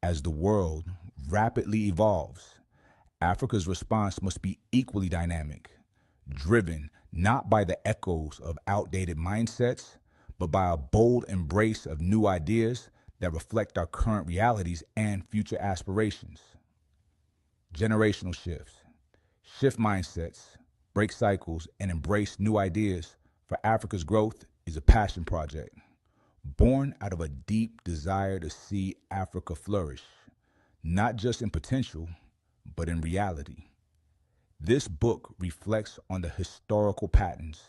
As the world rapidly evolves, Africa's response must be equally dynamic, driven not by the echoes of outdated mindsets, but by a bold embrace of new ideas that reflect our current realities and future aspirations. Generational shifts. Shift mindsets, break cycles, and embrace new ideas for Africa's growth is a passion project, born out of a deep desire to see Africa flourish, not just in potential, but in reality. This book reflects on the historical patterns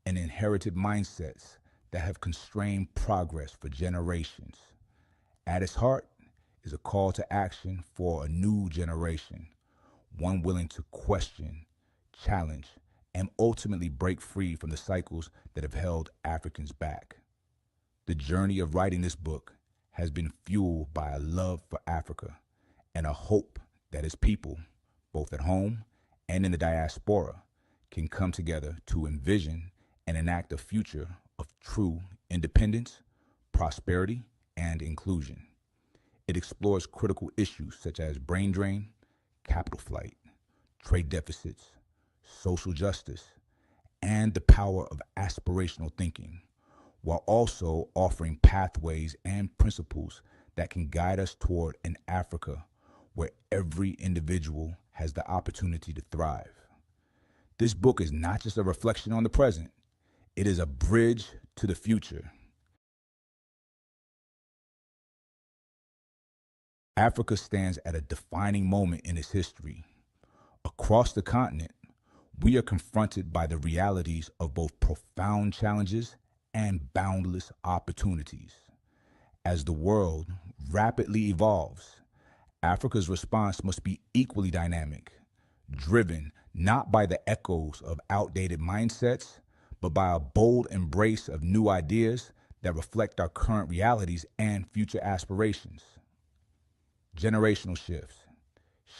and inherited mindsets that have constrained progress for generations. At its heart is a call to action for a new generation, one willing to question, challenge, and ultimately break free from the cycles that have held Africans back. The journey of writing this book has been fueled by a love for Africa and a hope that its people, both at home and in the diaspora, can come together to envision and enact a future of true independence, prosperity, and inclusion. It explores critical issues such as brain drain, capital flight, trade deficits, social justice, and the power of aspirational thinking, while also offering pathways and principles that can guide us toward an Africa where every individual has the opportunity to thrive. This book is not just a reflection on the present, it is a bridge to the future. Africa stands at a defining moment in its history. Across the continent, we are confronted by the realities of both profound challenges and boundless opportunities. As the world rapidly evolves, Africa's response must be equally dynamic, driven not by the echoes of outdated mindsets, but by a bold embrace of new ideas that reflect our current realities and future aspirations. Generational shifts.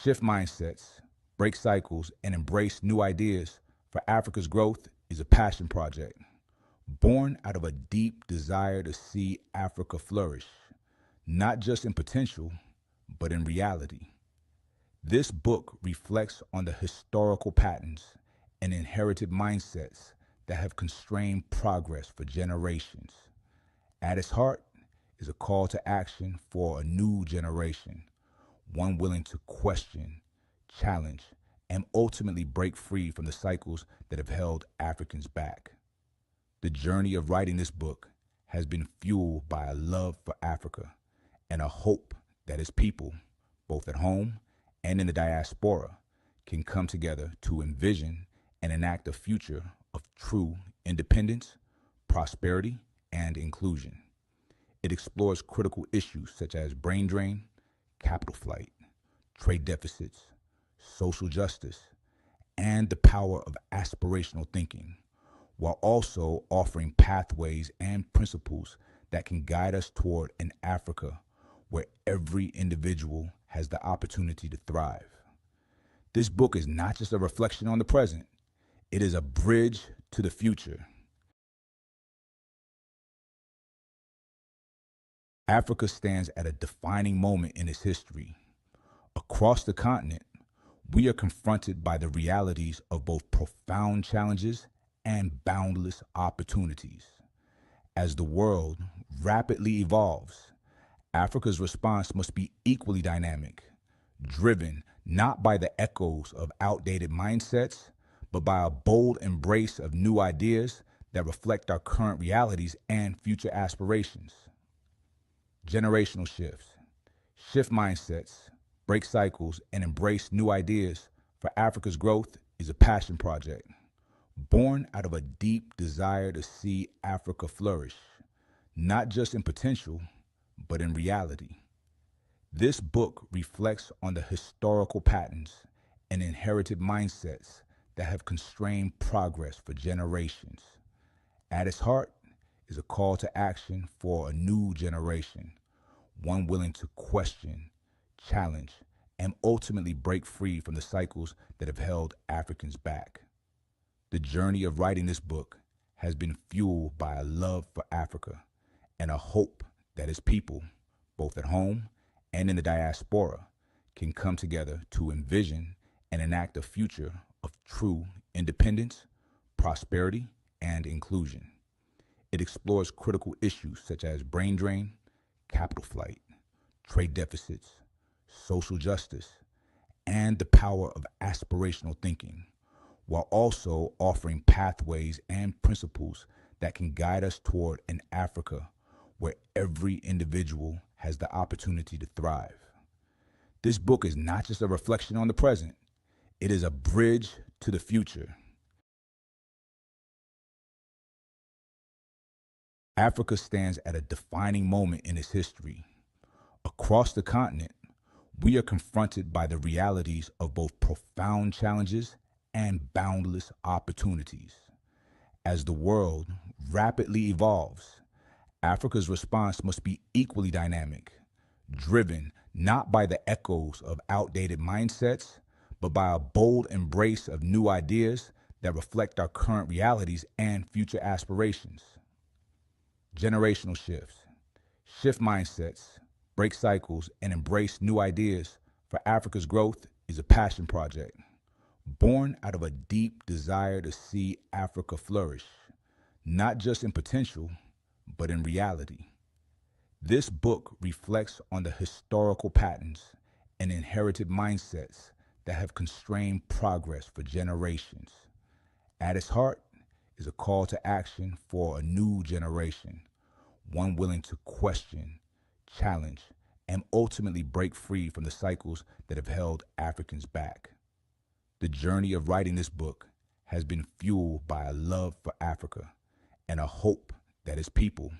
Shift mindsets, break cycles, and embrace new ideas for Africa's growth is a passion project, born out of a deep desire to see Africa flourish, not just in potential, but in reality. This book reflects on the historical patterns and inherited mindsets that have constrained progress for generations. At its heart is a call to action for a new generation, one willing to question, challenge, and ultimately break free from the cycles that have held Africans back. The journey of writing this book has been fueled by a love for Africa and a hope that its people, both at home and in the diaspora, can come together to envision and enact a future of true independence, prosperity, and inclusion. It explores critical issues such as brain drain, capital flight, trade deficits, social justice, and the power of aspirational thinking, while also offering pathways and principles that can guide us toward an Africa where every individual has the opportunity to thrive. This book is not just a reflection on the present, it is a bridge to the future. Africa stands at a defining moment in its history. Across the continent, we are confronted by the realities of both profound challenges and boundless opportunities. As the world rapidly evolves, Africa's response must be equally dynamic, driven not by the echoes of outdated mindsets, but by a bold embrace of new ideas that reflect our current realities and future aspirations. Generational shifts. Shift mindsets, break cycles, and embrace new ideas for Africa's growth is a passion project, born out of a deep desire to see Africa flourish, not just in potential, but in reality. This book reflects on the historical patterns and inherited mindsets that have constrained progress for generations. At its heart is a call to action for a new generation, one willing to question, challenge, and ultimately break free from the cycles that have held Africans back. The journey of writing this book has been fueled by a love for Africa and a hope that its people, both at home and in the diaspora can come together to envision and enact a future of true independence, prosperity, and inclusion. It explores critical issues such as brain drain, capital flight, trade deficits, social justice, and the power of aspirational thinking, while also offering pathways and principles that can guide us toward an Africa where every individual has the opportunity to thrive. This book is not just a reflection on the present, it is a bridge to the future. Africa stands at a defining moment in its history. Across the continent, we are confronted by the realities of both profound challenges and boundless opportunities. As the world rapidly evolves, Africa's response must be equally dynamic, driven not by the echoes of outdated mindsets, but by a bold embrace of new ideas that reflect our current realities and future aspirations. Generational shifts. Shift mindsets, break cycles, and embrace new ideas for Africa's growth is a passion project, born out of a deep desire to see Africa flourish, not just in potential, but in reality. This book reflects on the historical patterns and inherited mindsets that have constrained progress for generations. At its heart is a call to action for a new generation, one willing to question, challenge, and ultimately break free from the cycles that have held Africans back. The journey of writing this book has been fueled by a love for Africa and a hope that its people,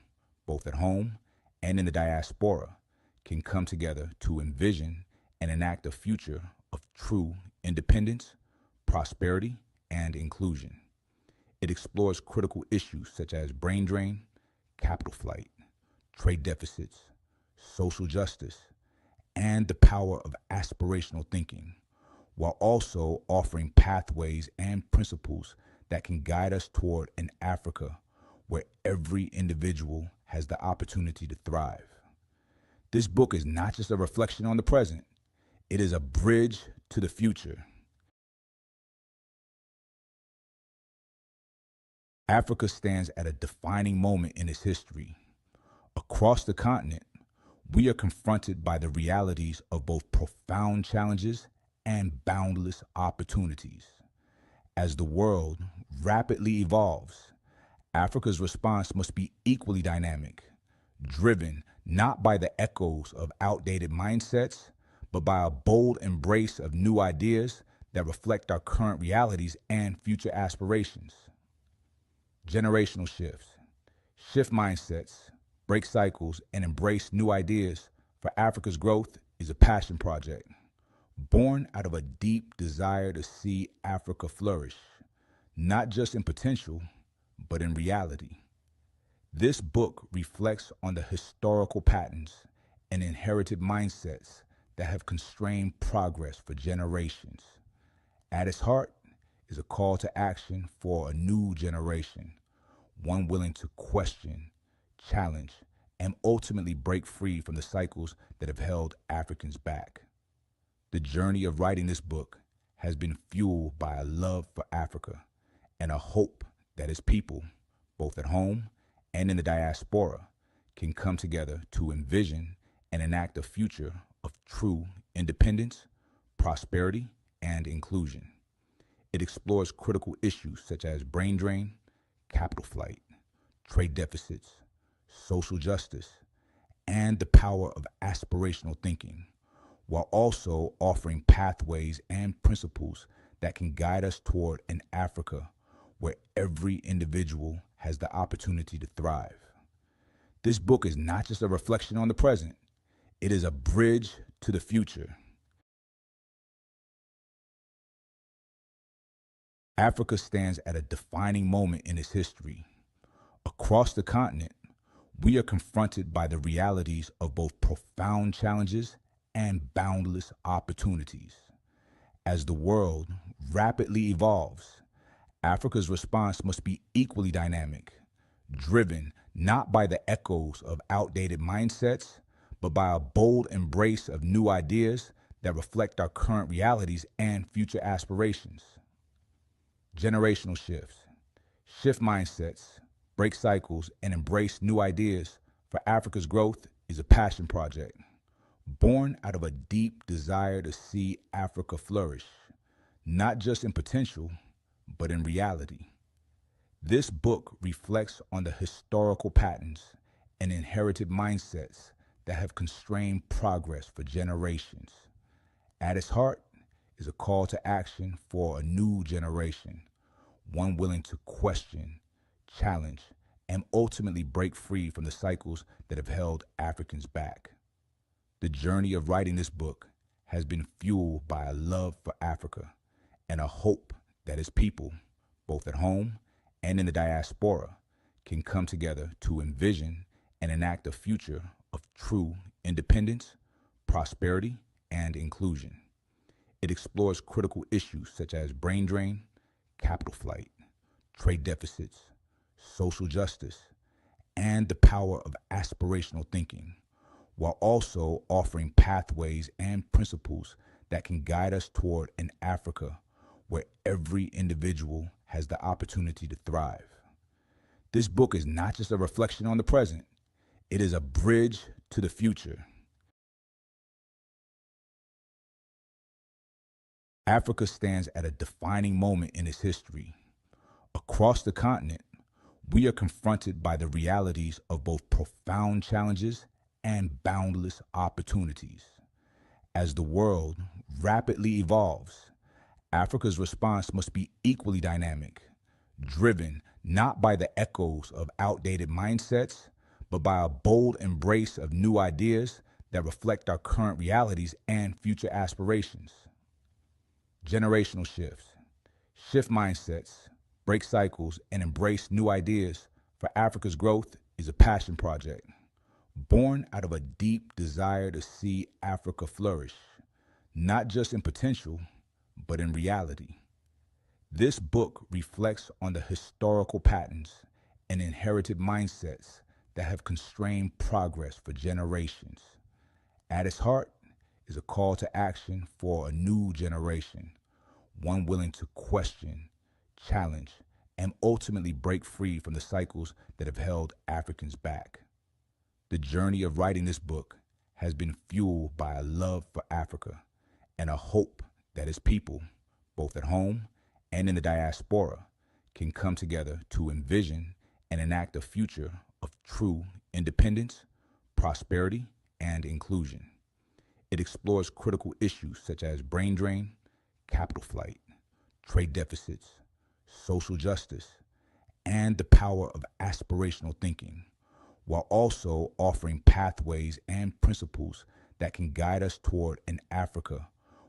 both at home and in the diaspora, can come together to envision and enact a future of true independence, prosperity, and inclusion. It explores critical issues such as brain drain, capital flight, trade deficits, social justice, and the power of aspirational thinking, while also offering pathways and principles that can guide us toward an Africa where every individual has the opportunity to thrive. This book is not just a reflection on the present, it is a bridge to the future. Africa stands at a defining moment in its history. Across the continent, we are confronted by the realities of both profound challenges and boundless opportunities. As the world rapidly evolves, Africa's response must be equally dynamic, driven not by the echoes of outdated mindsets, but by a bold embrace of new ideas that reflect our current realities and future aspirations. Generational shifts. Shift mindsets, break cycles, and embrace new ideas for Africa's growth is a passion project, born out of a deep desire to see Africa flourish, not just in potential, but in reality. This book reflects on the historical patterns and inherited mindsets that have constrained progress for generations. At its heart is a call to action for a new generation, one willing to question, challenge, and ultimately break free from the cycles that have held Africans back. The journey of writing this book has been fueled by a love for Africa and a hope that its people, both at home and in the diaspora, can come together to envision and enact a future of true independence, prosperity, and inclusion. It explores critical issues such as brain drain, capital flight, trade deficits, social justice, and the power of aspirational thinking, while also offering pathways and principles that can guide us toward an Africa where every individual has the opportunity to thrive. This book is not just a reflection on the present, it is a bridge to the future. Africa stands at a defining moment in its history. Across the continent, we are confronted by the realities of both profound challenges and boundless opportunities. As the world rapidly evolves, Africa's response must be equally dynamic, driven not by the echoes of outdated mindsets, but by a bold embrace of new ideas that reflect our current realities and future aspirations. Generational shifts. Shift mindsets, break cycles, and embrace new ideas for Africa's growth is a passion project, born out of a deep desire to see Africa flourish, not just in potential, but in reality. This book reflects on the historical patterns and inherited mindsets that have constrained progress for generations. At its heart is a call to action for a new generation, one willing to question, challenge, and ultimately break free from the cycles that have held Africans back. The journey of writing this book has been fueled by a love for Africa and a hope that its people, both at home and in the diaspora, can come together to envision and enact a future of true independence, prosperity, and inclusion. It explores critical issues such as brain drain, capital flight, trade deficits, social justice, and the power of aspirational thinking, while also offering pathways and principles that can guide us toward an Africa where every individual has the opportunity to thrive. This book is not just a reflection on the present, it is a bridge to the future. Africa stands at a defining moment in its history. Across the continent, we are confronted by the realities of both profound challenges and boundless opportunities. As the world rapidly evolves, Africa's response must be equally dynamic, driven not by the echoes of outdated mindsets, but by a bold embrace of new ideas that reflect our current realities and future aspirations. Generational shifts. Shift mindsets, break cycles, and embrace new ideas for Africa's growth is a passion project, born out of a deep desire to see Africa flourish, not just in potential, but in reality. This book reflects on the historical patterns and inherited mindsets that have constrained progress for generations. At its heart is a call to action for a new generation, one willing to question, challenge, and ultimately break free from the cycles that have held Africans back. The journey of writing this book has been fueled by a love for Africa and a hope that its people, both at home and in the diaspora, can come together to envision and enact a future of true independence, prosperity, and inclusion. It explores critical issues such as brain drain, capital flight, trade deficits, social justice, and the power of aspirational thinking, while also offering pathways and principles that can guide us toward an Africa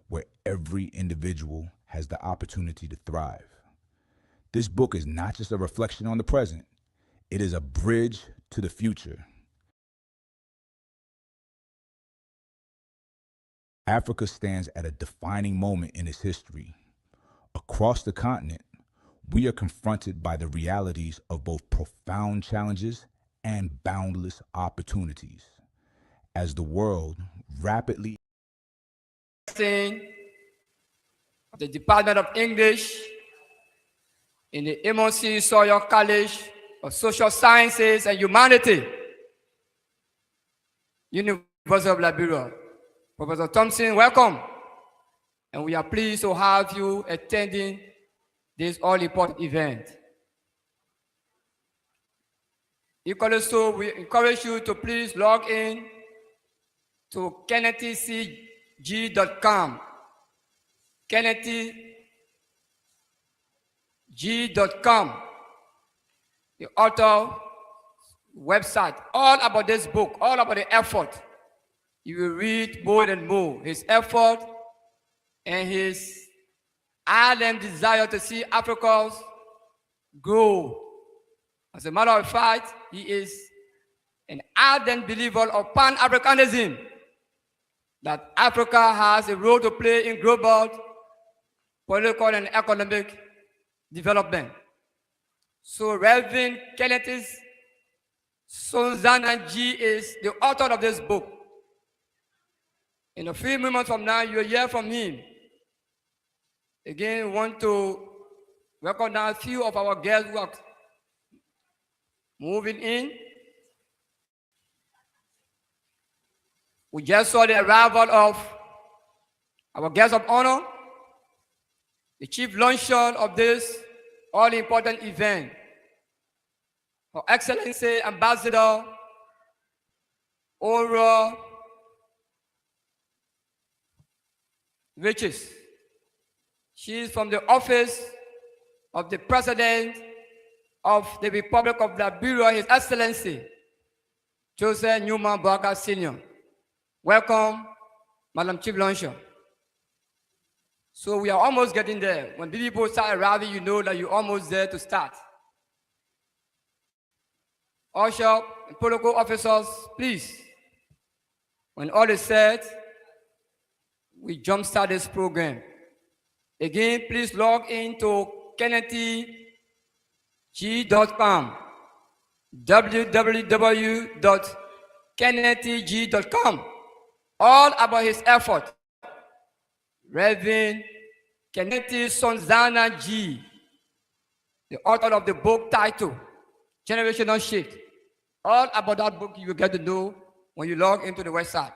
where every individual has the opportunity to thrive. This book is not just a reflection on the present, it is a bridge to the future. Africa stands at a defining moment in its history. Across the continent, we are confronted by the realities of both profound challenges and boundless opportunities. As the world rapidly the Department of English in the Emonsi Sawyer College of Social Sciences and Humanity, University of Liberia. Professor Thompson, welcome. And we are pleased to have you attending this all-important event. Equally so, we encourage you to please log in to KenetyCG.com. KenetyG.com, the author website, all about this book, all about the effort. You will read more and more his effort and his ardent desire to see Africa grow. As a matter of fact, he is an ardent believer of Pan-Africanism, that Africa has a role to play in global political and economic development. So Reverend Kenety Sansonah Gee is the author of this book. In a few moments from now, you'll hear from him. Again, we want to recognize a few of our guests who are moving in. We just saw the arrival of our guest of honor, the chief luncheon of this all-important event, Her Excellency Ambassador Ora Riches. She is from the office of the President of the Republic of Liberia, His Excellency Joseph Newman Barker Sr. Welcome, Madam Chief Luncheon. So we are almost getting there. When people start arriving, you know that you're almost there to start. Usher and protocol officers, please, when all is said, we jumpstart this program. Again, please log into KenetyGee.com, www.KenetyGee.com, all about his effort. Reverend Kenety Sansonah Gee, the author of the book titled Generational Shift. All about that book you will get to know when you log into the website.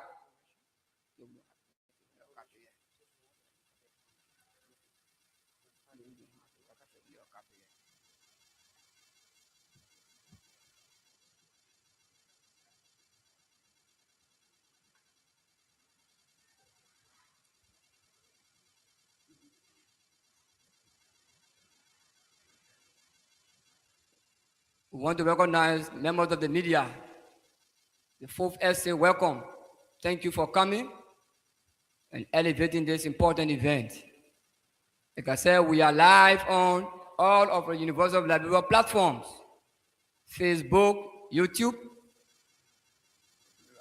We want to recognize members of the media. The fourth essay, welcome. Thank you for coming and elevating this important event. Like I said, we are live on all of the University of Liberia platforms, Facebook, YouTube.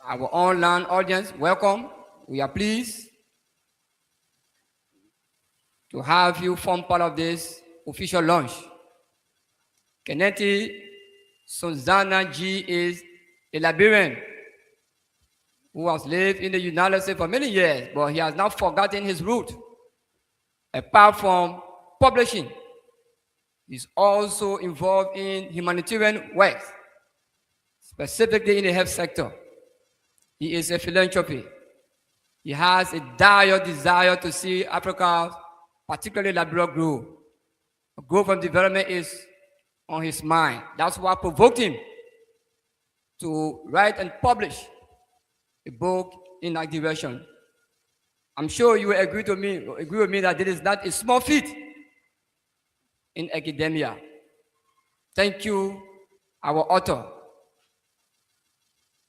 Our online audience, welcome. We are pleased to have you form part of this official launch. Kenety Sansonah Gee is a Liberian who has lived in the United States for many years, but he has not forgotten his root. Apart from publishing, he's also involved in humanitarian work, specifically in the health sector. He is a philanthropist. He has a dire desire to see Africa, particularly Liberia, grow. Growth and development is on his mind. That's what provoked him to write and publish a book in that direction. I'm sure you will agree with me that this is not a small feat in academia. Thank you, our author.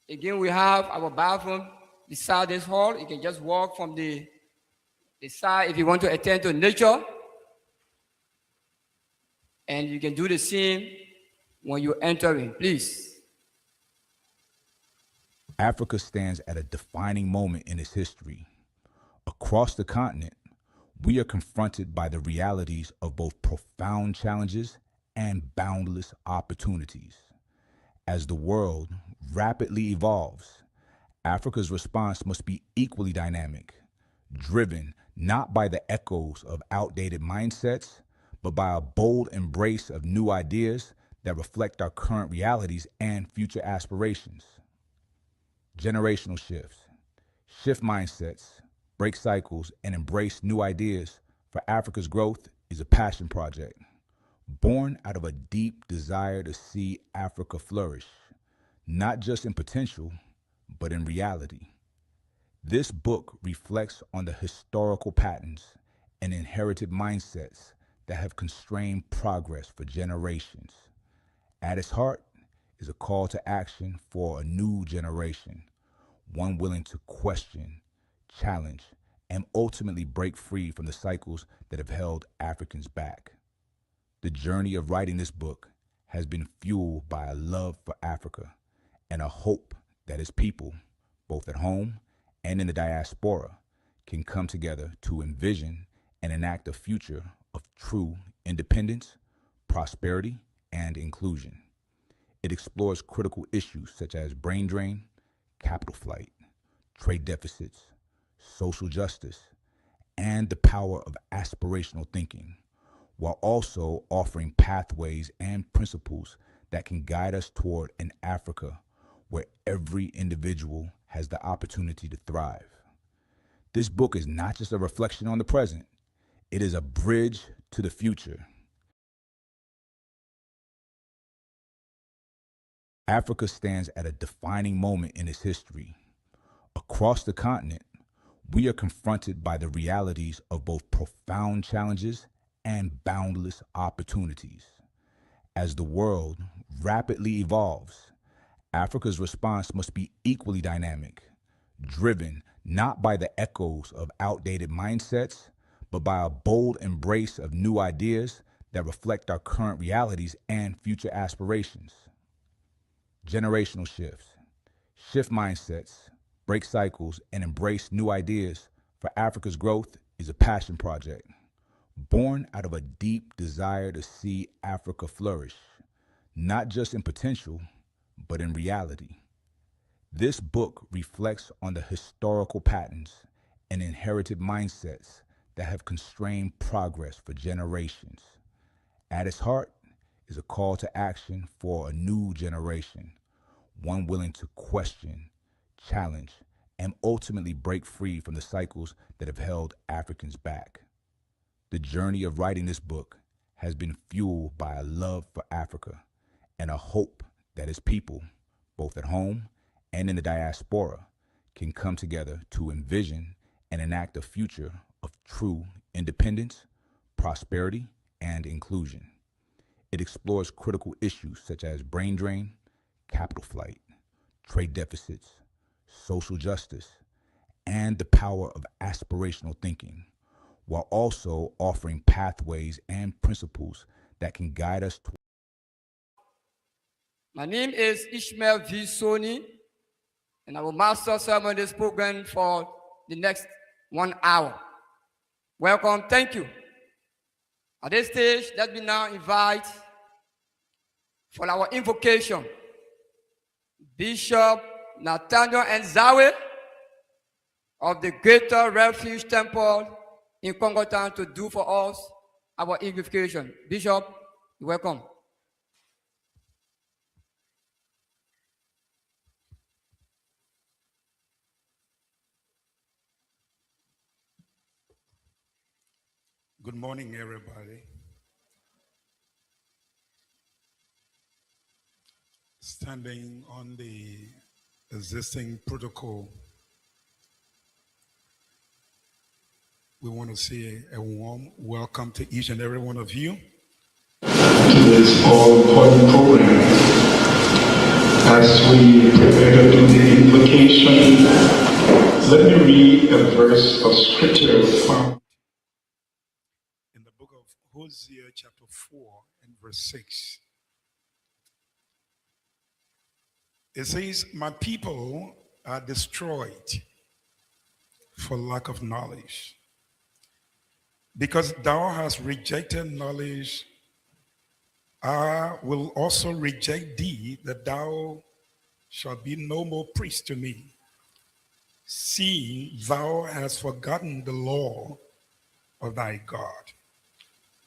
Again, we have our bathroom beside this hall. You can just walk from the side if you want to attend to nature. And you can do the same when you enter in, please. Africa stands at a defining moment in its history. Across the continent, we are confronted by the realities of both profound challenges and boundless opportunities. As the world rapidly evolves, Africa's response must be equally dynamic, driven not by the echoes of outdated mindsets, but by a bold embrace of new ideas that reflect our current realities and future aspirations. Generational shifts. Shift mindsets, break cycles, and embrace new ideas for Africa's growth is a passion project, born out of a deep desire to see Africa flourish, not just in potential, but in reality. This book reflects on the historical patterns and inherited mindsets that have constrained progress for generations. At its heart is a call to action for a new generation, one willing to question, challenge, and ultimately break free from the cycles that have held Africans back. The journey of writing this book has been fueled by a love for Africa and a hope that its people, both at home and in the diaspora, can come together to envision and enact a future of true independence, prosperity, and inclusion. It explores critical issues such as brain drain, capital flight, trade deficits, social justice, and the power of aspirational thinking, while also offering pathways and principles that can guide us toward an Africa where every individual has the opportunity to thrive. This book is not just a reflection on the present, it is a bridge to the future. Africa stands at a defining moment in its history. Across the continent, we are confronted by the realities of both profound challenges and boundless opportunities. As the world rapidly evolves, Africa's response must be equally dynamic, driven not by the echoes of outdated mindsets, but by a bold embrace of new ideas that reflect our current realities and future aspirations. Generational shifts. Shift mindsets, break cycles, and embrace new ideas for Africa's growth is a passion project, born out of a deep desire to see Africa flourish, not just in potential, but in reality. This book reflects on the historical patterns and inherited mindsets that have constrained progress for generations. At its heart is a call to action for a new generation, one willing to question, challenge, and ultimately break free from the cycles that have held Africans back. The journey of writing this book has been fueled by a love for Africa and a hope that its people, both at home and in the diaspora, can come together to envision and enact a future of true independence, prosperity, and inclusion. It explores critical issues such as brain drain, capital flight, trade deficits, social justice, and the power of aspirational thinking, while also offering pathways and principles that can guide us toward. My name is Ishmael V. Soni, and I will master sermon this program for the next 1 hour. Welcome, thank you. At this stage, let me now invite for our invocation Bishop Nathaniel Nzawe of the Greater Refuge Temple in Congo Town to do for us our invocation. Bishop, you're welcome. Good morning, everybody. Standing on the existing protocol, we want to say a warm welcome to each and every one of you to this all-important program. As we prepare to do the invocation, let me read a verse of scripture found in the book of Hosea chapter 4 and verse 6. It says, "My people are destroyed for lack of knowledge. Because thou hast rejected knowledge, I will also reject thee, that thou shalt be no more priest to me. Seeing thou hast forgotten the law of thy God,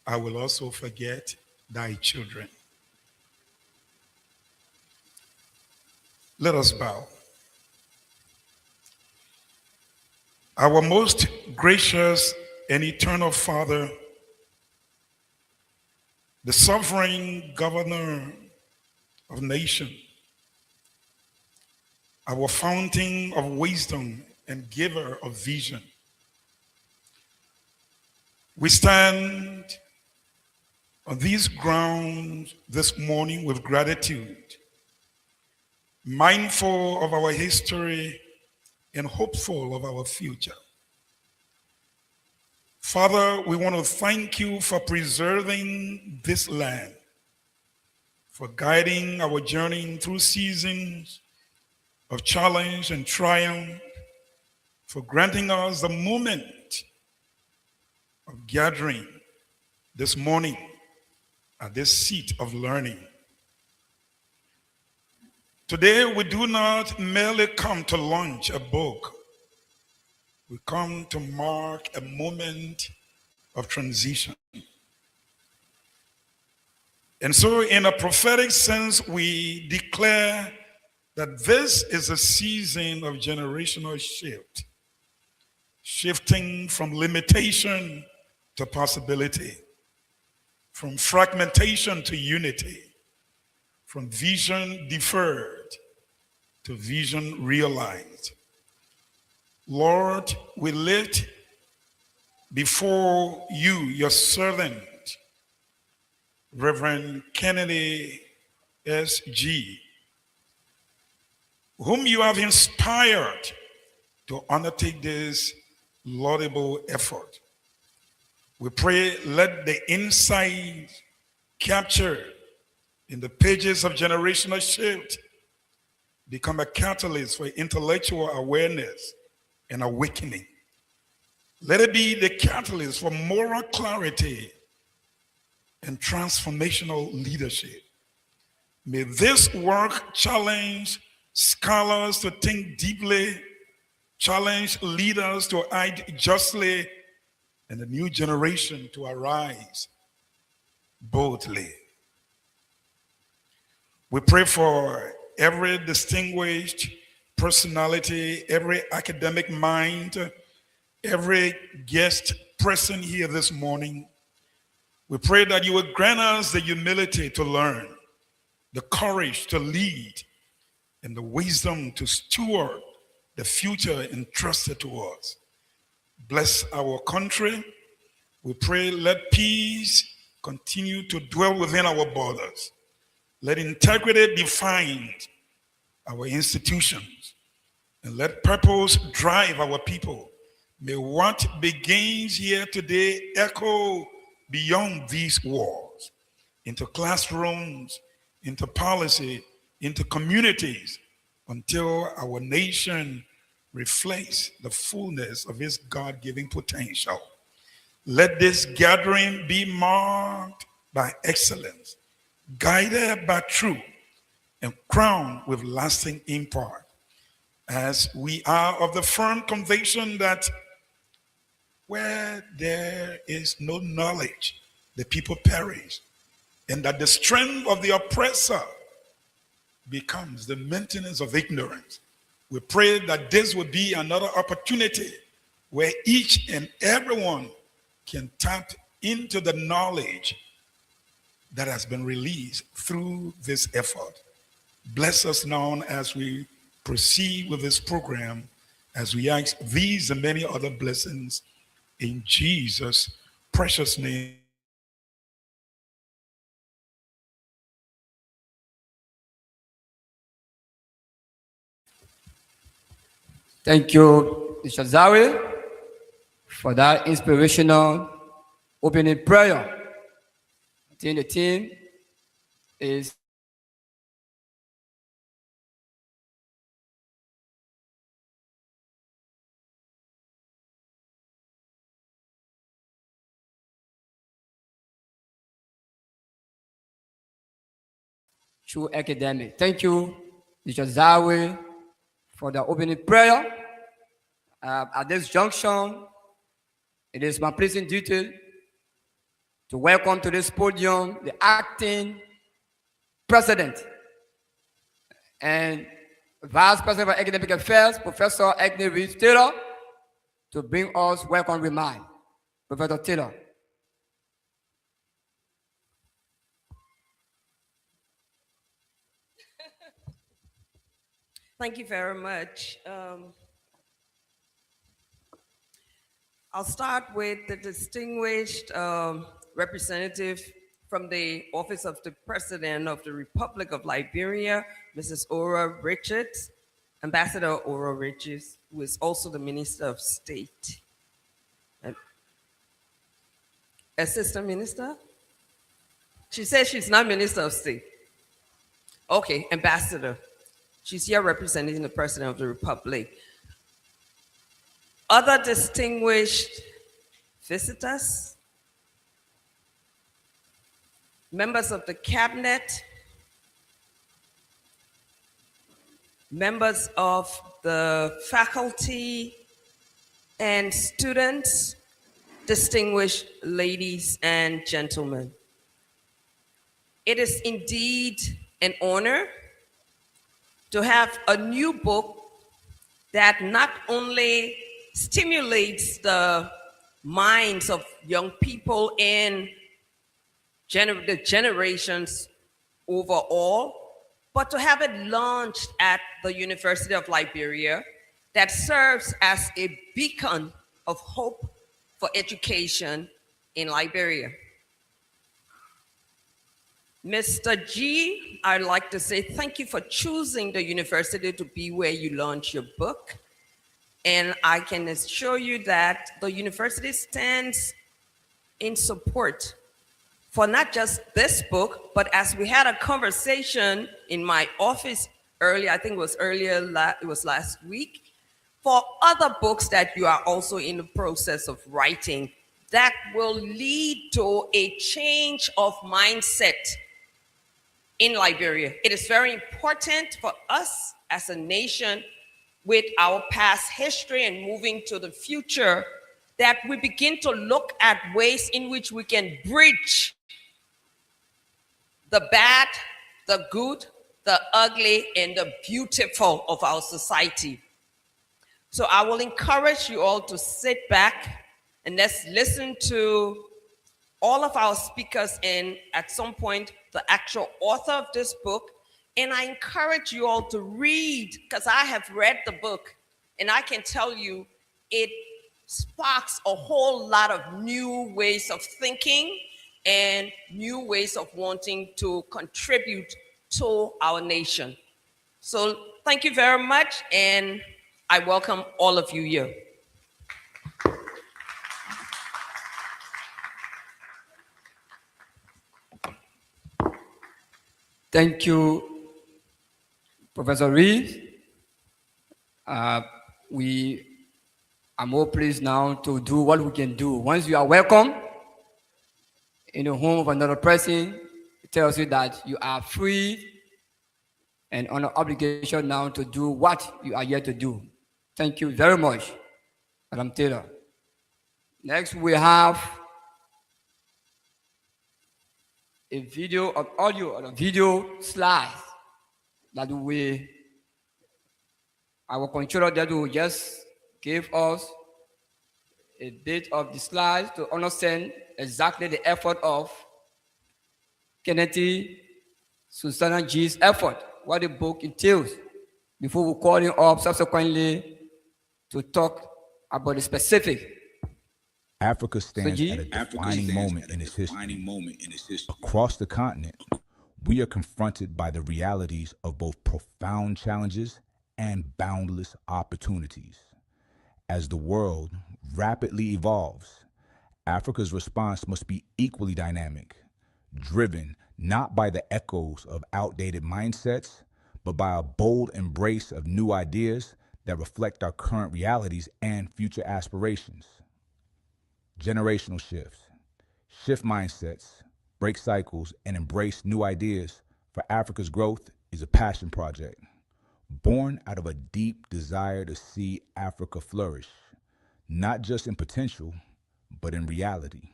I will also forget thy children." Let us bow. Our most gracious and eternal Father, the sovereign governor of nations, our fountain of wisdom and giver of vision, we stand on these grounds this morning with gratitude, mindful of our history and hopeful of our future. Father, we want to thank you for preserving this land, for guiding our journey through seasons of challenge and triumph, for granting us the moment of gathering this morning at this seat of learning. Today, we do not merely come to launch a book, We come to mark a moment of transition. And so, in a prophetic sense, we declare that this is a season of generational shift, shifting from limitation to possibility, from fragmentation to unity, from vision deferred to vision realized. Lord, we lift before you your servant, Reverend Kenety Gee, whom you have inspired to undertake this laudable effort. We pray, let the insight captured in the pages of generational shift become a catalyst for intellectual awareness and awakening. Let it be the catalyst for moral clarity and transformational leadership. May this work challenge scholars to think deeply, challenge leaders to act justly, and a new generation to arise boldly. We pray for every distinguished personality, every academic mind, every guest present here this morning. We pray that you would grant us the humility to learn, the courage to lead, and the wisdom to steward the future entrusted to us. Bless our country. We pray, let peace continue to dwell within our borders. Let integrity define our institutions, and let purpose drive our people. May what begins here today echo beyond these walls, into classrooms, into policy, into communities, until our nation reflects the fullness of its God-given potential. Let this gathering be marked by excellence, guided by truth, and crowned with lasting impact, as we are of the firm conviction that where there is no knowledge, the people perish, and that the strength of the oppressor becomes the maintenance of ignorance. We pray that this would be another opportunity where each and everyone can tap into the knowledge that has been released through this effort. Bless us now as we proceed with this program, as we ask these and many other blessings in Jesus' precious name. Thank you, Mr. Zawi, for that inspirational opening prayer. I think the team is true academic. Thank you, Mr. Zawi, for the opening prayer. At this junction, it is my pleasing duty to welcome to this podium the acting president and vice president for academic affairs, Professor Agnes Reeves Taylor, to bring us welcome remarks. Professor Taylor. Thank you very much. I'll start with the distinguished representative from the Office of the President of the Republic of Liberia, Mrs. Ora Richards, Ambassador Ora Richards, who is also the Minister of State. Assistant Minister? She says she's not Minister of State. Okay, Ambassador. She's here representing the President of the Republic. Other distinguished visitors, members of the cabinet, members of the faculty, and students, distinguished ladies and gentlemen. It is indeed an honor to have a new book that not only stimulates the minds of young people in the generations overall, but to have it launched at the University of Liberia that serves as a beacon of hope for education in Liberia. Mr. G, I'd like to say thank you for choosing the university to be where you launch your book. And I can assure you that the university stands in support for not just this book, but as we had a conversation in my office earlier, I think it was it was last week, for other books that you are also in the process of writing that will lead to a change of mindset in Liberia. It is very important for us as a nation with our past history and moving to the future that we begin to look at ways in which we can bridge the bad, the good, the ugly, and the beautiful of our society. So I will encourage you all to sit back and let's listen to all of our speakers and at some point the actual author of this book. And I encourage you all to read, because I have read the book and I can tell you it sparks a whole lot of new ways of thinking and new ways of wanting to contribute to our nation. So thank you very much, and I welcome all of you here. Thank you, Professor Reed. I'm more pleased now to do what we can do. Once you are welcome in the home of another person, it tells you that you are free and under obligation now to do what you are here to do. Thank you very much, Madam Taylor. Next, we have a video of audio or a video slide that our controller that will just give us a bit of the slides to understand exactly the effort of Kenety Sansonah Gee's effort, what the book entails, before we call him up subsequently to talk about the specific. Africa stands at a defining moment in its history. Across the continent, we are confronted by the realities of both profound challenges and boundless opportunities. As the world rapidly evolves, Africa's response must be equally dynamic, driven not by the echoes of outdated mindsets, but by a bold embrace of new ideas that reflect our current realities and future aspirations. Generational shifts, shift mindsets, break cycles, and embrace new ideas for Africa's growth is a passion project, born out of a deep desire to see Africa flourish, not just in potential, but in reality.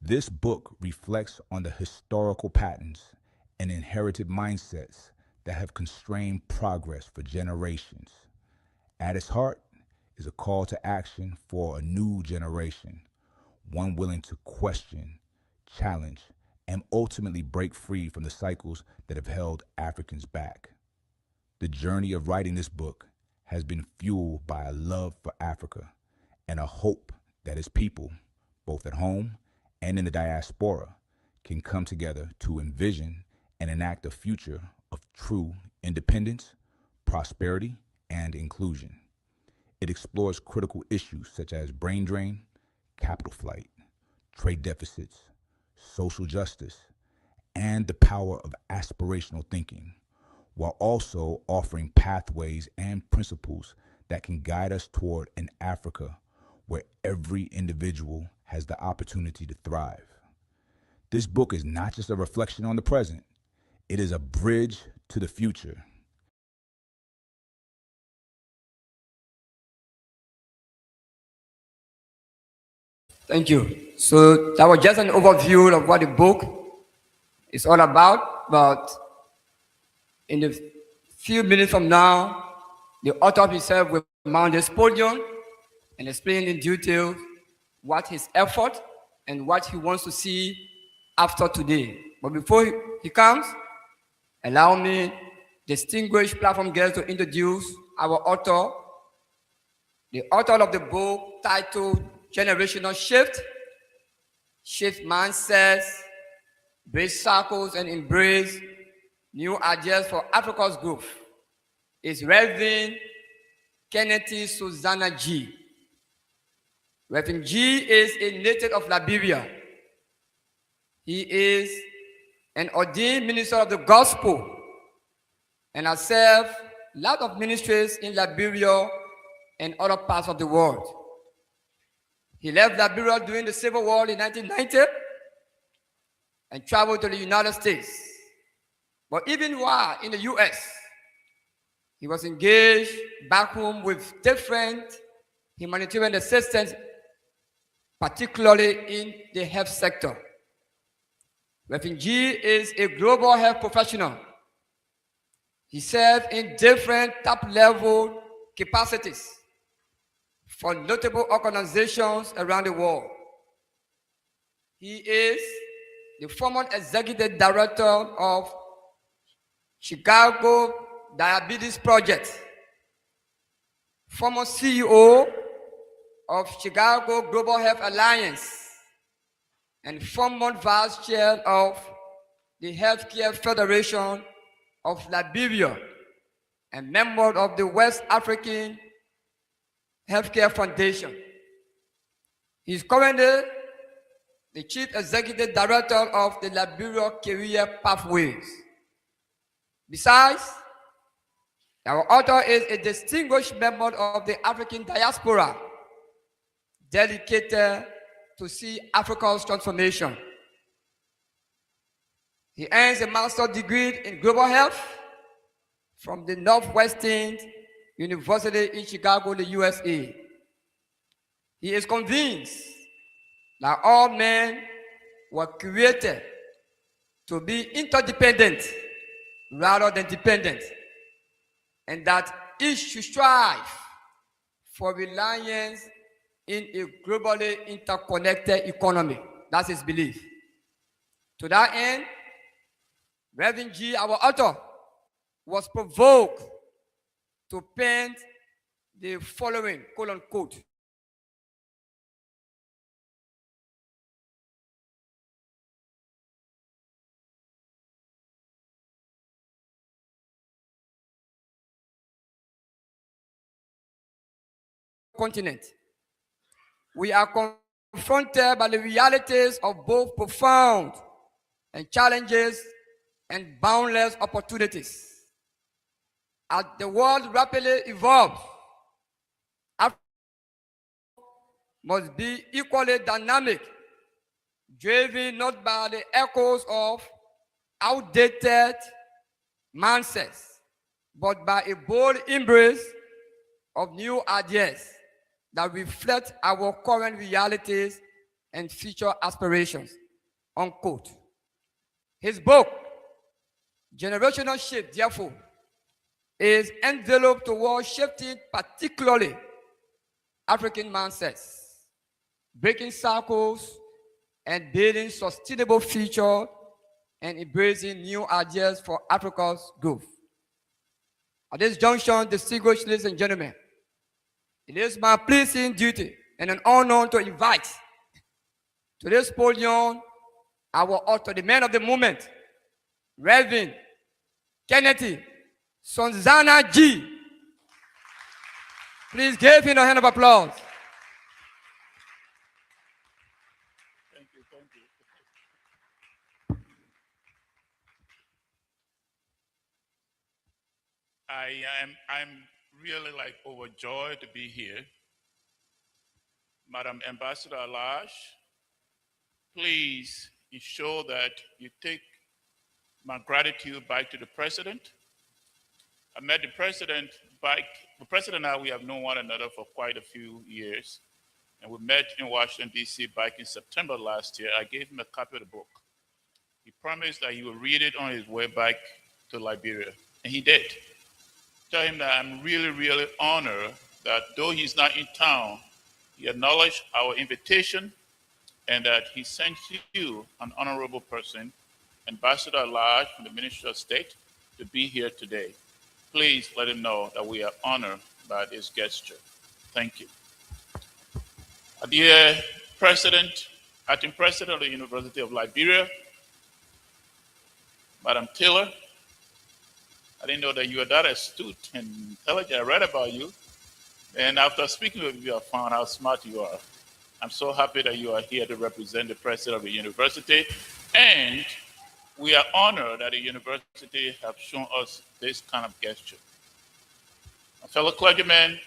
This book reflects on the historical patterns and inherited mindsets that have constrained progress for generations. At its heart is a call to action for a new generation, one willing to question, challenge, and ultimately break free from the cycles that have held Africans back. The journey of writing this book has been fueled by a love for Africa and a hope that its people, both at home and in the diaspora, can come together to envision and enact a future of true independence, prosperity, and inclusion. It explores critical issues such as brain drain, capital flight, trade deficits, social justice, and the power of aspirational thinking, while also offering pathways and principles that can guide us toward an Africa where every individual has the opportunity to thrive. This book is not just a reflection on the present, it is a bridge to the future. Thank you. So that was just an overview of what the book is all about, but in a few minutes from now, the author himself will mount this podium and explain in detail what his effort and what he wants to see after today. But before he comes, allow me, distinguished platform guests, to introduce our author, the author of the book titled Generational Shift, Shift Mindsets, Break Circles, and Embrace New Ideas for Africa's Growth, is Reverend Kenety Sansonah Gee. Reverend Gee is a native of Liberia. He is an ordained minister of the gospel and has served a lot of ministries in Liberia and other parts of the world. He left Liberia during the Civil War in 1990 and traveled to the United States. But even while in the US, he was engaged back home with different humanitarian assistance, particularly in the health sector. Reverend Gee is a global health professional. He served in different top-level capacities for notable organizations around the world. He is the former executive director of Chicago Diabetes Project, former CEO of Chicago Global Health Alliance, and former vice chair of the Healthcare Federation of Liberia, and member of the West African Healthcare Foundation. He is currently the Chief Executive Director of the Liberia Career Pathways. Besides, our author is a distinguished member of the African diaspora, dedicated to see Africa's transformation. He earns a master's degree in global health from the Northwestern University in Chicago, the USA. He is convinced that all men were created to be interdependent rather than dependent, and that each should strive for reliance in a globally interconnected economy. That's his belief. To that end, Reverend Gee, our author, was provoked to pen the following, quote unquote, continent. We are confronted by the realities of both profound and challenges and boundless opportunities. As the world rapidly evolves, Africa must be equally dynamic, driven not by the echoes of outdated mindsets, but by a bold embrace of new ideas that reflect our current realities and future aspirations, unquote. His book, Generational Shift, therefore, is enveloped towards shifting particularly African mindsets, breaking cycles, and building sustainable future and embracing new ideas for Africa's growth. At this junction, distinguished ladies and gentlemen, it is my pleasing duty and an honor to invite to this podium our author, the man of the moment, Reverend Kenety Sansonah Gee. Please give him a hand of applause. Thank you. I'm really overjoyed to be here. Madam Ambassador Alash, please ensure that you take my gratitude back to the President. I met the President and I, we have known one another for quite a few years. and we met in Washington, D.C. back in September last year. I gave him a copy of the book. He promised that he would read it on his way back to Liberia, and he did. Tell him that I'm really, really honored that though he's not in town, he acknowledged our invitation and that he sent you, an honorable person, Ambassador at Large from the Ministry of State, to be here today. Please let him know that we are honored by this gesture. Thank you. Dear President, Acting President of the University of Liberia, Madam Taylor, I didn't know that you were that astute and intelligent. I read about you, and after speaking with you, I found how smart you are. I'm so happy that you are here to represent the president of the university, and we are honored that the university have shown us this kind of gesture. My fellow clergymen,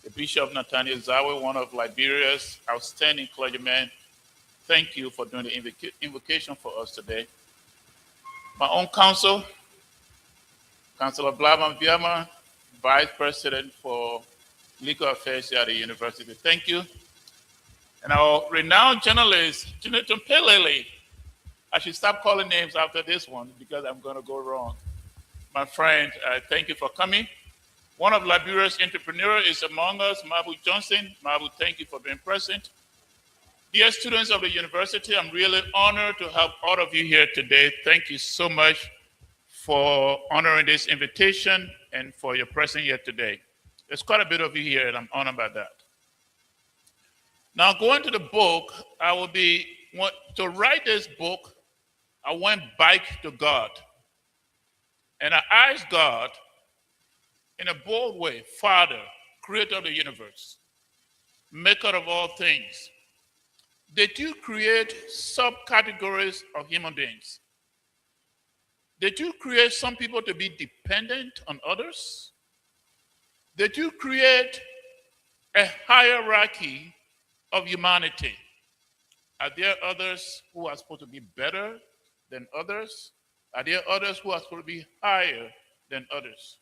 the Bishop Nathaniel Zawe, one of Liberia's outstanding clergymen, thank you for doing the invocation for us today. My own counsel, Councilor Blaban Viama, Vice President for Legal Affairs here at the university, thank you. And our renowned journalist, Jonathan Pelele, I should stop calling names after this one because I'm going to go wrong. My friend, thank you for coming. One of Liberia's entrepreneurs is among us, Mabu Johnson. Mabu, thank you for being present. Dear students of the university, I'm really honored to have all of you here today. Thank you so much for honoring this invitation and for your presence here today. There's quite a bit of you here, and I'm honored by that. Now, going to the book, to write this book, I went back to God. And I asked God in a bold way, Father, creator of the universe, maker of all things, did you create subcategories of human beings? Did you create some people to be dependent on others? Did you create a hierarchy of humanity? Are there others who are supposed to be better than others? Are there others who are supposed to be higher than others?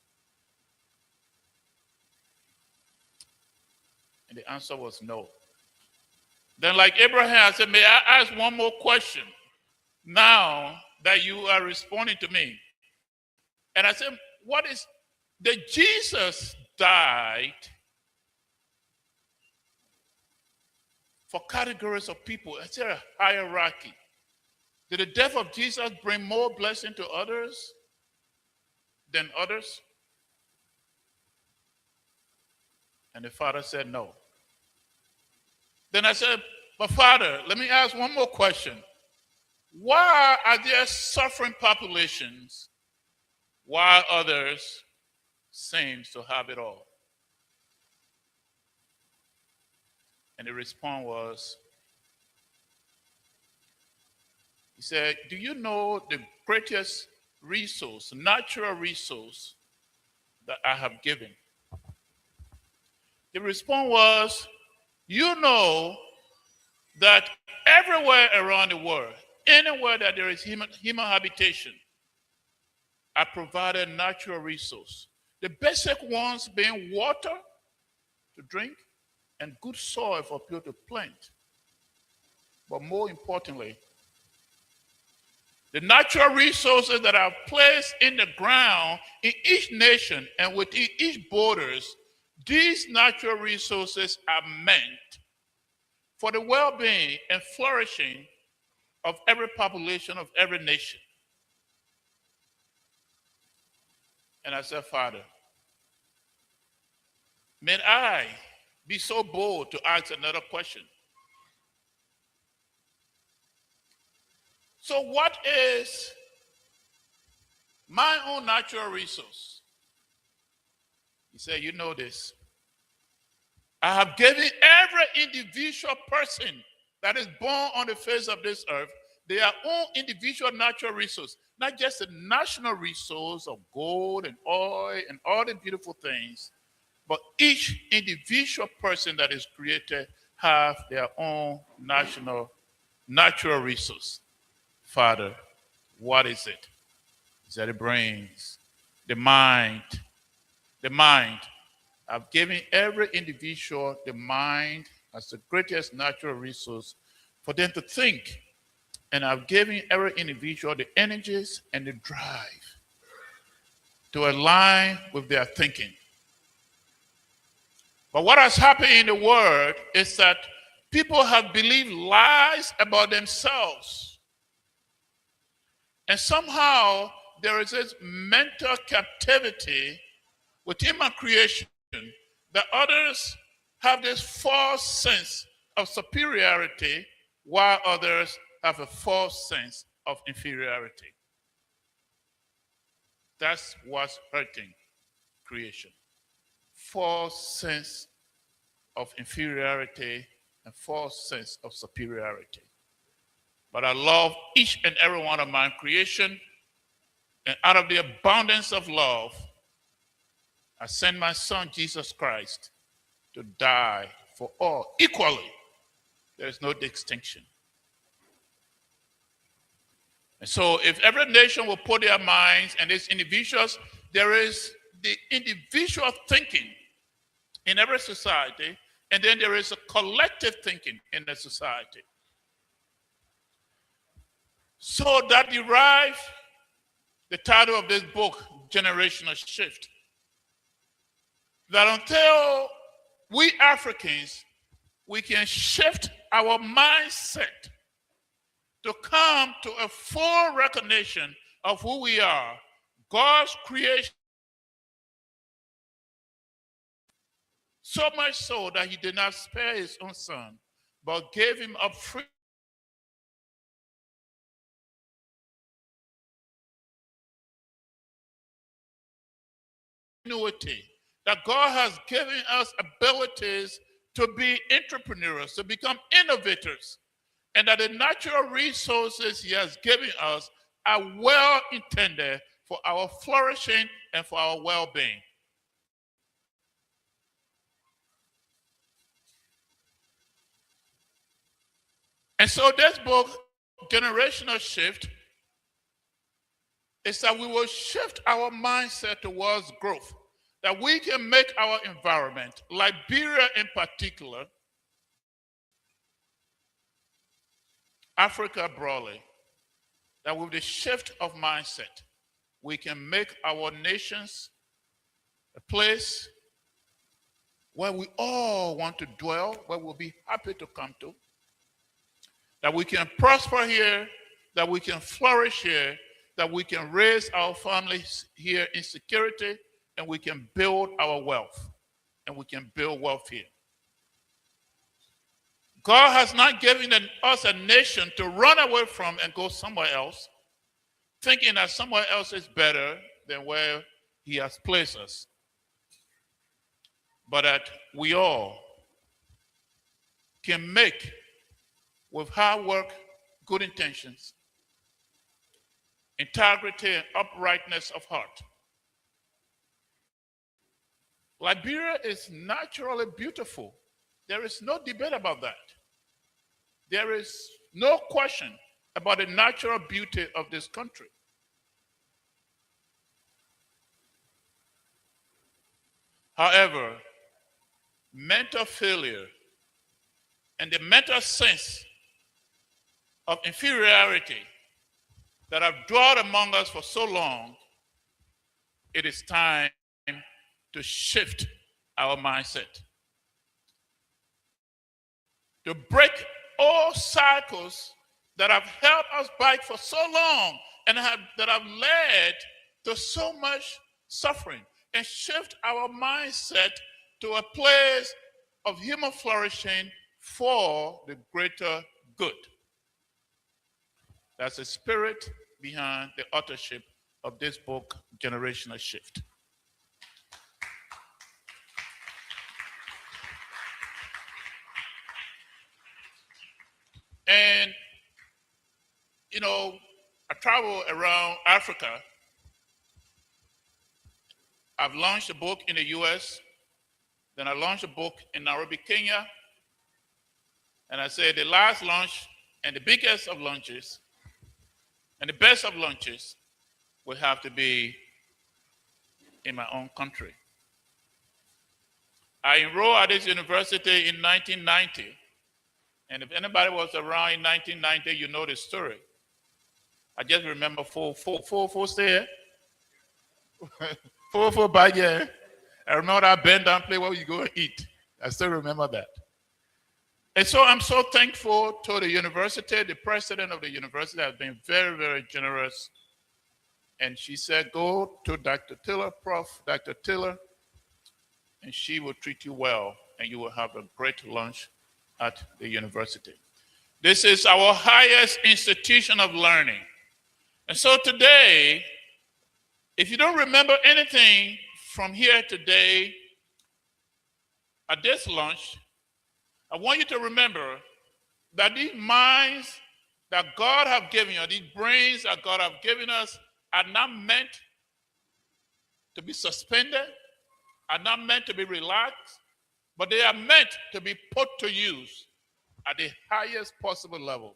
And the answer was no. Then, like Abraham, I said, may I ask one more question now that you are responding to me? And I said, did Jesus died for categories of people? Is there a hierarchy? Did the death of Jesus bring more blessing to others than others? And the Father said no. Then I said, but Father, let me ask one more question. Why are there suffering populations while others seem to have it all? And the response was, he said, do you know the greatest resource, natural resource that I have given? The response was, you know that everywhere around the world, anywhere that there is human habitation, I provided natural resource. The basic ones being water to drink and good soil for people to plant. But more importantly, the natural resources that are placed in the ground in each nation and within each borders, these natural resources are meant for the well-being and flourishing of every population of every nation. And I said, Father, may I be so bold to ask another question? So what is my own natural resource? He said, you know this. I have given every individual person that is born on the face of this earth their own individual natural resource, not just a national resource of gold and oil and all the beautiful things, but each individual person that is created have their own natural resource. Father, what is it? He said the brains, the mind. The mind. I've given every individual the mind as the greatest natural resource for them to think. And I've given every individual the energies and the drive to align with their thinking. But what has happened in the world is that people have believed lies about themselves. And somehow there is this mental captivity within my creation that others have this false sense of superiority while others have a false sense of inferiority. That's what's hurting creation. False sense of inferiority and false sense of superiority. But I love each and every one of my creation, and out of the abundance of love, I send my son, Jesus Christ, to die for all equally. There is no distinction. And so if every nation will put their minds, and these individuals, there is the individual thinking in every society, and then there is a collective thinking in the society. So that derives the title of this book, Generational Shift. That until we Africans, we can shift our mindset to come to a full recognition of who we are, God's creation, so much so that he did not spare his own son, but gave him up free. That God has given us abilities to be entrepreneurs, to become innovators, and that the natural resources he has given us are well intended for our flourishing and for our well-being. And so this book, Generational Shift, is that we will shift our mindset towards growth, that we can make our environment, Liberia in particular, Africa broadly, that with the shift of mindset, we can make our nations a place where we all want to dwell, where we'll be happy to come to, that we can prosper here, that we can flourish here, that we can raise our families here in security, and we can build our wealth, and we can build wealth here. God has not given us a nation to run away from and go somewhere else, thinking that somewhere else is better than where he has placed us. But that we all can make, with hard work, good intentions, integrity, and uprightness of heart. Liberia is naturally beautiful. There is no debate about that. There is no question about the natural beauty of this country. However, mental failure and the mental sense of inferiority that have dwelt among us for so long, it is time to shift our mindset, to break all cycles that have held us back for so long and that have led to so much suffering, and shift our mindset to a place of human flourishing for the greater good. That's the spirit behind the authorship of this book, Generational Shift. And, you know, I travel around Africa. I've launched a book in the US, then I launched a book in Nairobi, Kenya. And I said the last launch and the biggest of launches and the best of launches will have to be in my own country. I enrolled at this university in 1990. And if anybody was around in 1990, you know the story. I just remember four stay four by year. I remember that bend down play where you go and eat. I still remember that. And so I'm so thankful to the university. The president of the university has been very, very generous. And she said, go to Dr. Tiller, Prof. Dr. Tiller, and she will treat you well, and you will have a great lunch at the university. This is our highest institution of learning. And so today, if you don't remember anything from here today at this lunch, I want you to remember that these minds that God have given you, these brains that God have given us, are not meant to be suspended, are not meant to be relaxed, but they are meant to be put to use at the highest possible level.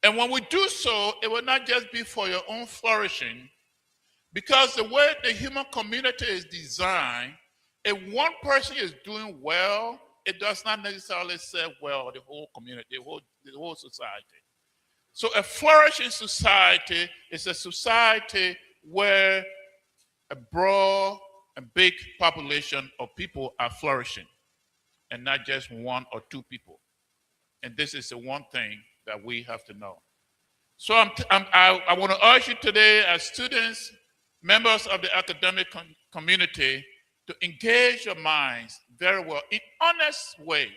And when we do so, it will not just be for your own flourishing, because the way the human community is designed, if one person is doing well, it does not necessarily serve well the whole community, the whole society. So a flourishing society is a society where a broad and big population of people are flourishing, and not just one or two people. And this is the one thing that we have to know. So I want to urge you today as students, members of the academic community, to engage your minds very well in honest way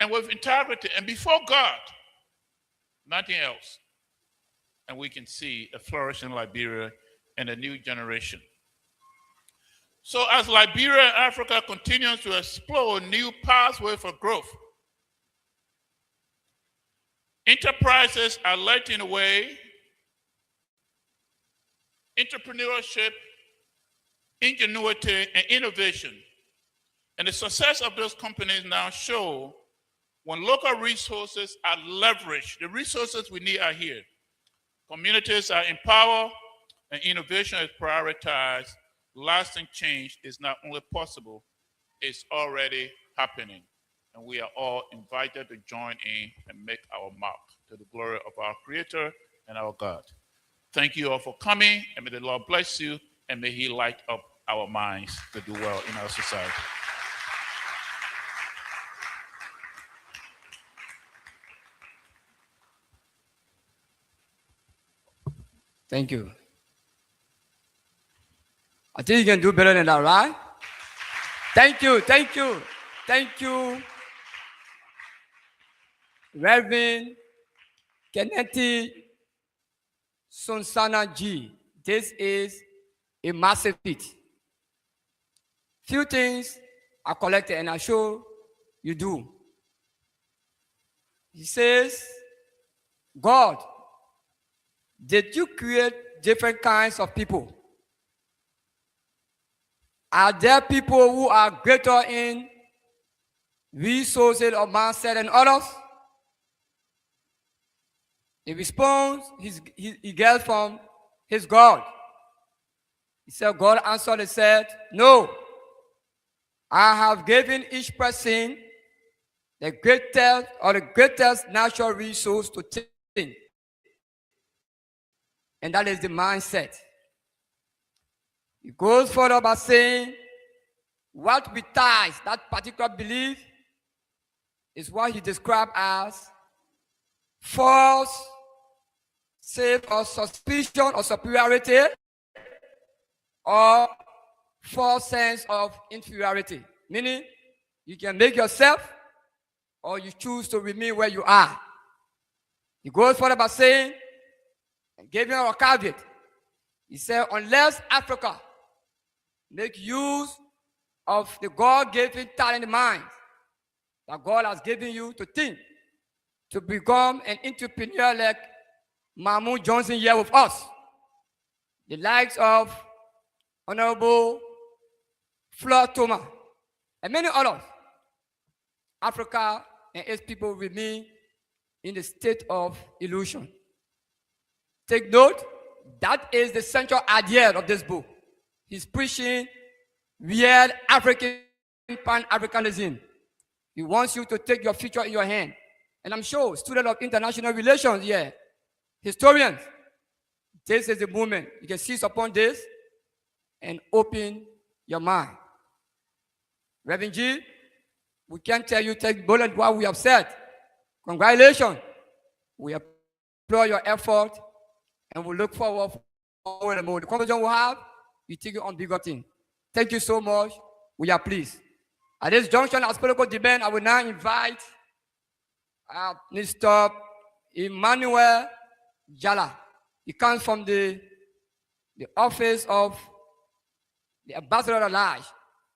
and with integrity and before God, nothing else. And we can see a flourishing Liberia and a new generation. So as Liberia and Africa continues to explore new pathways for growth, enterprises are lighting the way. Entrepreneurship, ingenuity, and innovation. And the success of those companies now show when local resources are leveraged, the resources we need are here. Communities are empowered and innovation is prioritized. Lasting change is not only possible, it's already happening. And we are all invited to join in and make our mark to the glory of our Creator and our God. Thank you all for coming, and may the Lord bless you, and may He light up our minds to do well in our society. Thank you. I think you can do better than that, right? Thank you, thank you, thank you, Reverend Kenety Sansonah Gee. This is a massive feat. Few things are collected, and I'm sure you do. He says, God, did you create different kinds of people? Are there people who are greater in resources or mindset than others? In response, he gets from his God. He said, God answered and said, no, I have given each person the greatest natural resource to think. And that is the mindset. He goes further by saying, what ties that particular belief is what he described as false, self or suspicion or superiority, or false sense of inferiority. Meaning, you can make yourself, or you choose to remain where you are. He goes further by saying, and giving a caveat, he said, unless Africa make use of the God-given talent mind that God has given you to think, to become an entrepreneur like Mahmoud Johnson here with us, the likes of Honorable Fleur Thomas, and many others, Africa and its people remain in the state of illusion. Take note, that is the central idea of this book. He's preaching real African Pan-Africanism. He wants you to take your future in your hand. And I'm sure students of international relations here, historians, this is the moment. You can seize upon this and open your mind. Reverend G, we can't tell you take bullet what we have said. Congratulations. We applaud your effort and we look forward for more and more. The conversation we have, you take it on bigger thing. Thank you so much. We are pleased. At this junction, as political debate, I will now invite Mr. Emmanuel Jala. He comes from the office of the ambassador at large.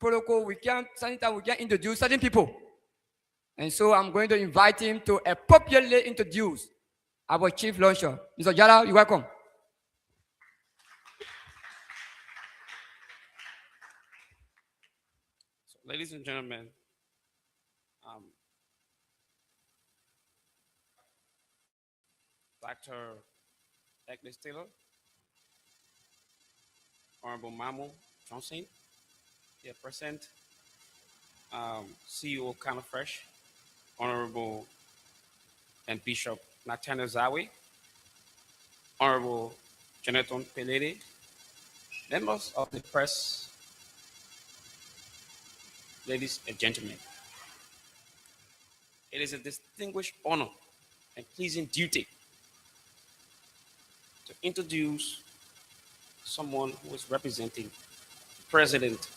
Protocol, we can introduce certain people. And so I'm going to invite him to appropriately introduce our chief launcher. Mr. Jala, you're welcome. So, ladies and gentlemen, Dr. Douglas Taylor, Honorable Mamu Johnson, here present, CEO of Kind of Fresh, Honorable and Bishop Nathaniel Zawi, Honorable Jonathan Pelede, members of the press, ladies and gentlemen. It is a distinguished honor and pleasing duty to introduce someone who is representing the President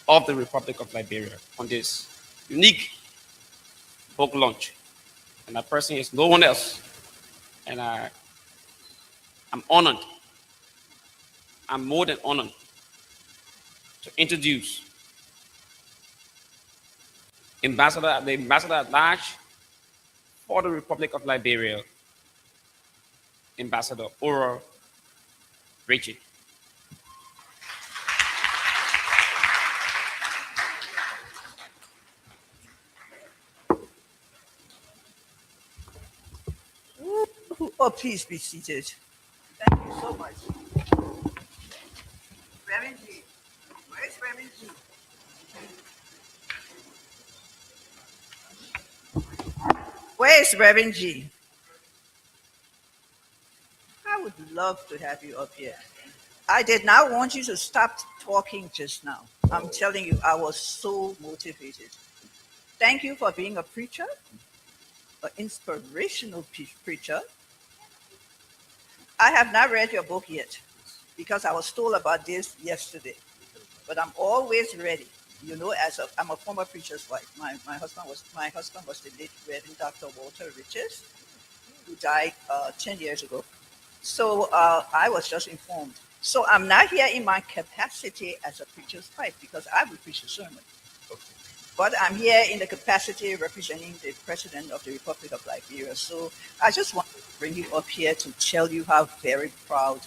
of the Republic of Liberia on this unique book launch. And that person is no one else. And I'm honored. I'm more than honored to introduce the ambassador at large for the Republic of Liberia, Ambassador Ora Richie. Oh, please be seated. Thank you so much. Reverend G. Where's Reverend G? Where's Reverend G? I would love to have you up here. I did not want you to stop talking just now. I'm telling you, I was so motivated. Thank you for being a preacher, an inspirational preacher. I have not read your book yet because I was told about this yesterday, but I'm always ready. You know, I'm a former preacher's wife. My husband was the late Reverend Dr. Walter Riches, who died 10 years ago. So I was just informed. So I'm not here in my capacity as a preacher's wife because I will preach a sermon. But I'm here in the capacity representing the President of the Republic of Liberia. So I just want to bring you up here to tell you how very proud,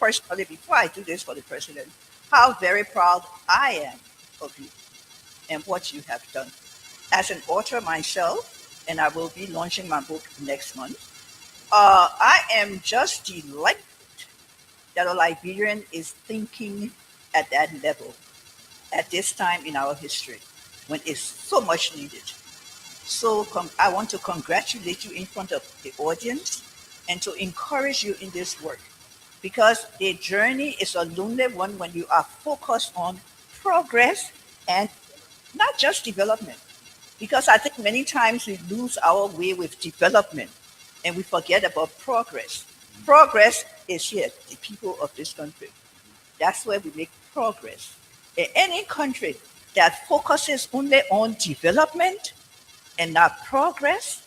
personally, before I do this for the President, how very proud I am of you and what you have done. As an author myself, and I will be launching my book next month, I am just delighted that a Liberian is thinking at that level at this time in our history, when it's so much needed. So I want to congratulate you in front of the audience and to encourage you in this work, because the journey is a lonely one when you are focused on progress and not just development. Because I think many times we lose our way with development and we forget about progress. Progress is here, the people of this country. That's where we make progress. In any country that focuses only on development and not progress,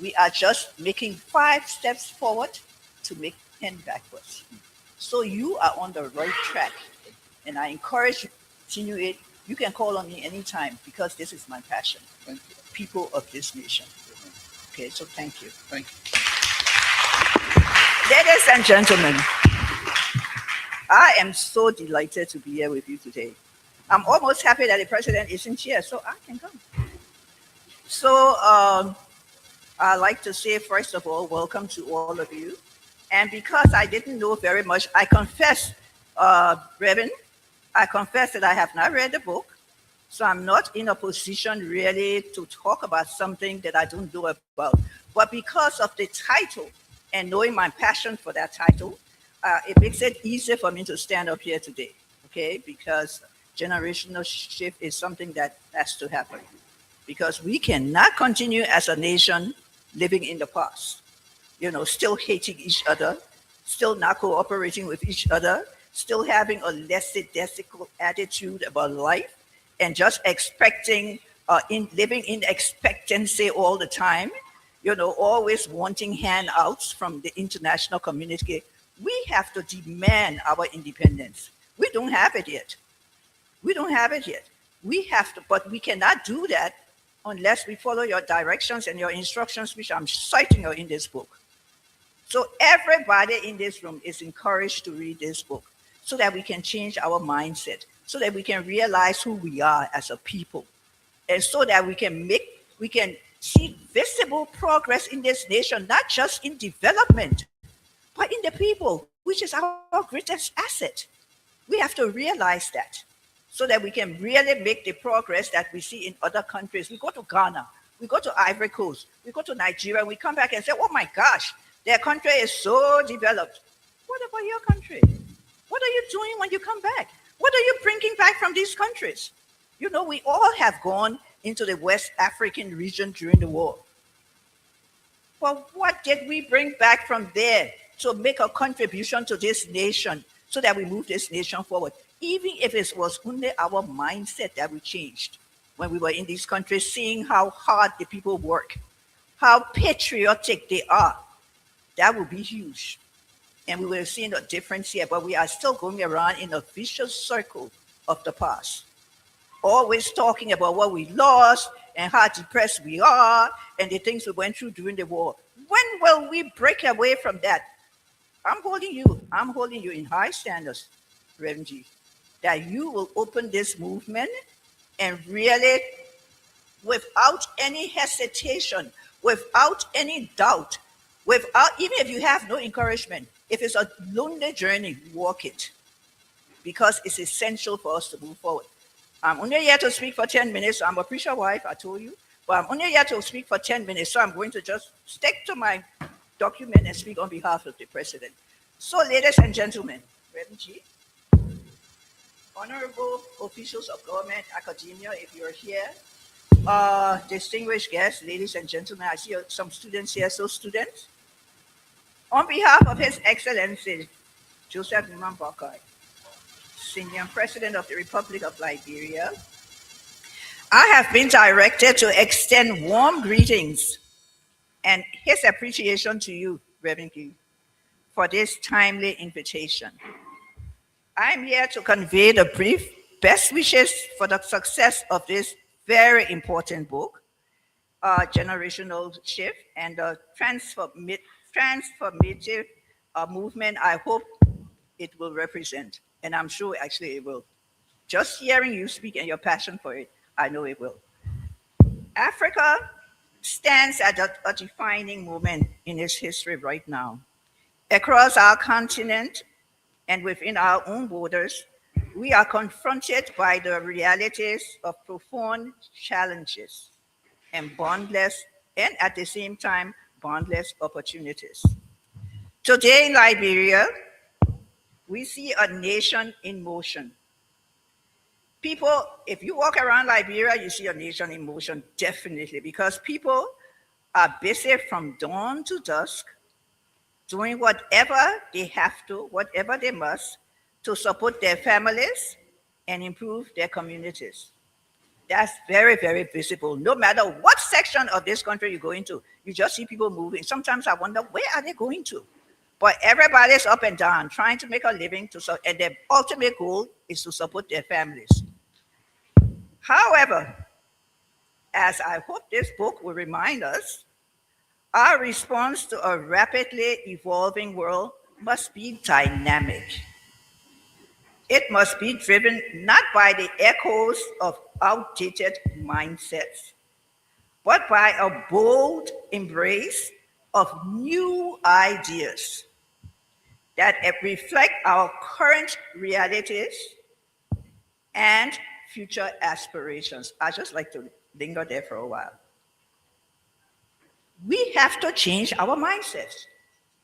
we are just making 5 steps forward to make 10 backwards. So you are on the right track, and I encourage you to continue it. You can call on me anytime because this is my passion. Thank you. People of this nation. Okay, so thank you. Thank you. Ladies and gentlemen, I am so delighted to be here with you today. I'm almost happy that the President isn't here, so I can come. So I'd like to say, first of all, welcome to all of you. And because I didn't know very much, I confess, Reverend, I confess that I have not read the book. So I'm not in a position really to talk about something that I don't know about. But because of the title and knowing my passion for that title, it makes it easier for me to stand up here today, okay? Because generational shift is something that has to happen. Because we cannot continue as a nation living in the past, still hating each other, still not cooperating with each other, still having a lackadaisical attitude about life, and just expecting, living in expectancy all the time, always wanting handouts from the international community. We have to demand our independence. We don't have it yet. We don't have it yet. We have to, but we cannot do that unless we follow your directions and your instructions, which I'm citing in this book. So everybody in this room is encouraged to read this book so that we can change our mindset, so that we can realize who we are as a people, and so that we can see visible progress in this nation, not just in development, but in the people, which is our greatest asset. We have to realize that so that we can really make the progress that we see in other countries. We go to Ghana, we go to Ivory Coast, we go to Nigeria, and we come back and say, oh my gosh, their country is so developed. What about your country? What are you doing when you come back? What are you bringing back from these countries? We all have gone into the West African region during the war. But what did we bring back from there to make a contribution to this nation so that we move this nation forward? Even if it was only our mindset that we changed when we were in these countries, seeing how hard the people work, how patriotic they are, that would be huge. And we would have seen a difference here, but we are still going around in a vicious circle of the past. Always talking about what we lost and how depressed we are and the things we went through during the war. When will we break away from that? I'm holding you in high standards, Reverend G, that you will open this movement and really, without any hesitation, without any doubt, without, even if you have no encouragement, if it's a lonely journey, walk it, because it's essential for us to move forward. I'm only here to speak for 10 minutes. I'm a preacher wife, I told you, but I'm only here to speak for 10 minutes, so I'm going to just stick to my document and speak on behalf of the president. So, ladies and gentlemen, Reverend G, honorable officials of government, academia, if you're here, distinguished guests, ladies and gentlemen, I see some students here. So, students, on behalf of His Excellency Joseph Newman Boakai, Senior President of the Republic of Liberia, I have been directed to extend warm greetings and his appreciation to you, Reverend Gee, for this timely invitation. I'm here to convey the brief best wishes for the success of this very important book, Generational Shift, and the transformative movement I hope it will represent. And I'm sure actually it will. Just hearing you speak and your passion for it, I know it will. Africa stands at a defining moment in its history right now. Across our continent and within our own borders, we are confronted by the realities of profound challenges and boundless, and at the same time, boundless opportunities. Today in Liberia, we see a nation in motion. People, if you walk around Liberia, you see a nation in motion, definitely, because people are busy from dawn to dusk, doing whatever they have to, whatever they must, to support their families and improve their communities. That's very, very visible. No matter what section of this country you go into, you just see people moving. Sometimes I wonder, where are they going to? But everybody's up and down, trying to make a living, and their ultimate goal is to support their families. However, as I hope this book will remind us, our response to a rapidly evolving world must be dynamic. It must be driven not by the echoes of outdated mindsets, but by a bold embrace of new ideas that reflect our current realities and future aspirations. I just like to linger there for a while. We have to change our mindsets.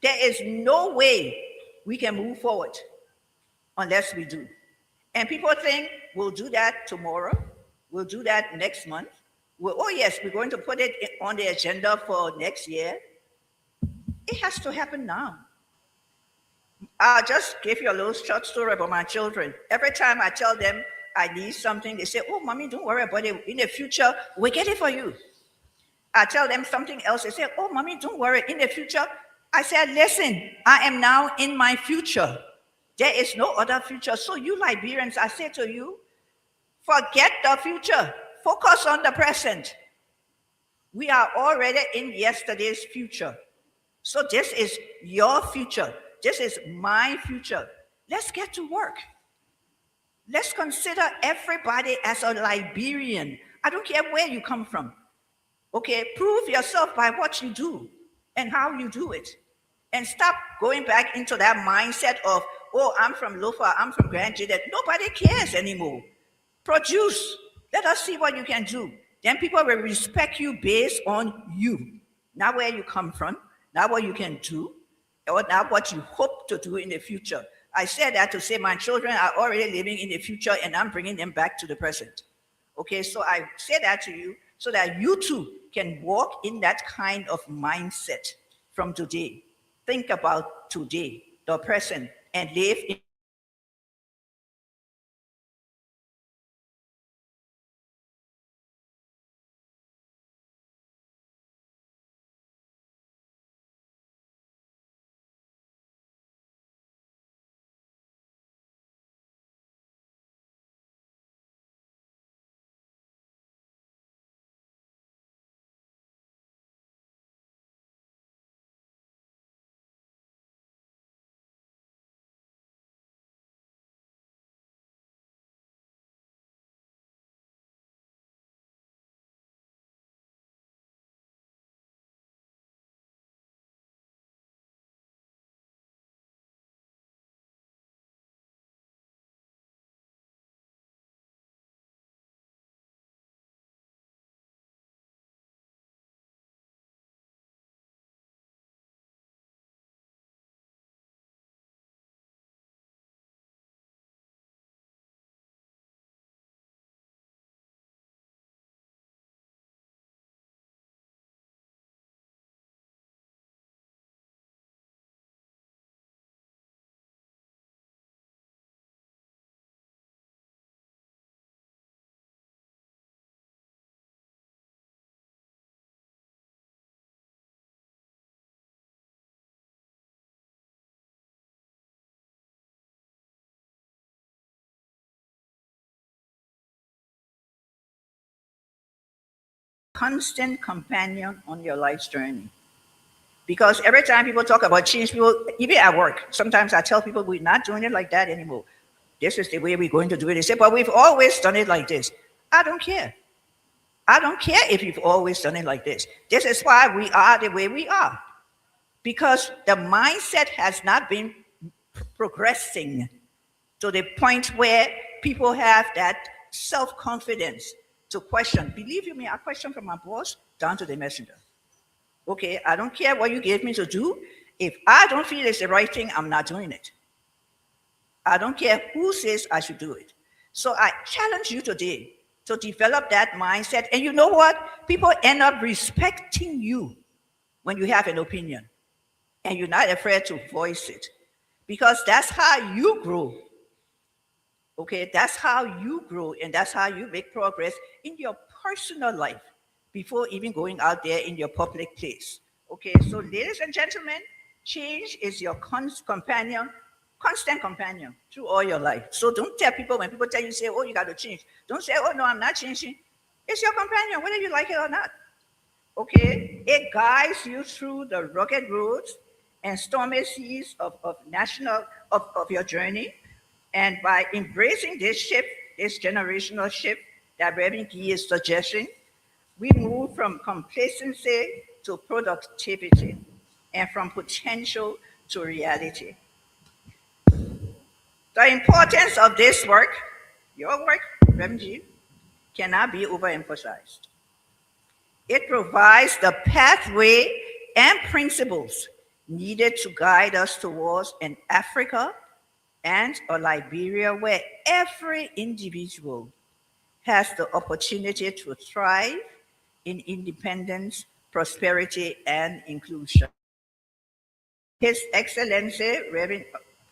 There is no way we can move forward unless we do. And people think we'll do that tomorrow, we'll do that next month. Oh yes, we're going to put it on the agenda for next year. It has to happen now. I'll just give you a little short story about my children. Every time I tell them I need something, they say, oh, mommy, don't worry about it. In the future, we'll get it for you. I tell them something else. They say, oh, mommy, don't worry. In the future, I said, listen, I am now in my future. There is no other future. So you Liberians, I say to you, forget the future. Focus on the present. We are already in yesterday's future. So this is your future. This is my future. Let's get to work. Let's consider everybody as a Liberian. I don't care where you come from. Okay, prove yourself by what you do and how you do it. And stop going back into that mindset of, oh, I'm from Lofa, I'm from Grand J. Nobody cares anymore. Produce. Let us see what you can do. Then people will respect you based on you. Not where you come from, not what you can do, or not what you hope to do in the future. I said that to say my children are already living in the future and I'm bringing them back to the present. Okay, so I say that to you so that you too can walk in that kind of mindset from today. Think about today, the present, and live in constant companion on your life's journey. Because every time people talk about change, people, even at work, sometimes I tell people we're not doing it like that anymore. This is the way we're going to do it. They say, but we've always done it like this. I don't care. I don't care if you've always done it like this. This is why we are the way we are. Because the mindset has not been progressing to the point where people have that self-confidence to question. Believe you me, I question from my boss down to the messenger. Okay, I don't care what you gave me to do. If I don't feel it's the right thing, I'm not doing it. I don't care who says I should do it. So I challenge you today to develop that mindset. And you know what? People end up respecting you when you have an opinion and you're not afraid to voice it, because that's how you grow. Okay, that's how you grow, and that's how you make progress in your personal life before even going out there in your public place. Okay, so ladies and gentlemen, change is your constant companion through all your life. So don't tell people, when people tell you, say, oh, you got to change. Don't say, oh, no, I'm not changing. It's your companion, whether you like it or not. Okay, it guides you through the rugged roads and stormy seas of your journey. And by embracing this shift, this generational shift that Reverend Gee is suggesting, we move from complacency to productivity and from potential to reality. The importance of this work, your work, Reverend Gee, cannot be overemphasized. It provides the pathway and principles needed to guide us towards an Africa and a Liberia where every individual has the opportunity to thrive in independence, prosperity, and inclusion. His Excellency, Reverend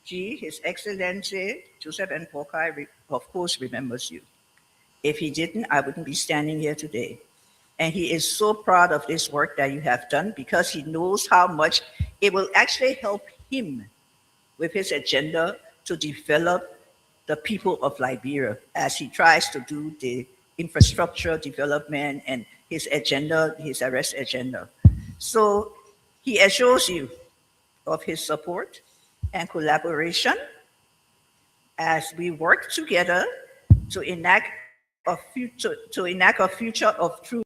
G, His Excellency Joseph N. Pokai, of course, remembers you. If he didn't, I wouldn't be standing here today. And he is so proud of this work that you have done because he knows how much it will actually help him with his agenda to develop the people of Liberia as he tries to do the infrastructure development and his agenda, his arrest agenda. So he assures you of his support and collaboration as we work together to enact a future of truth.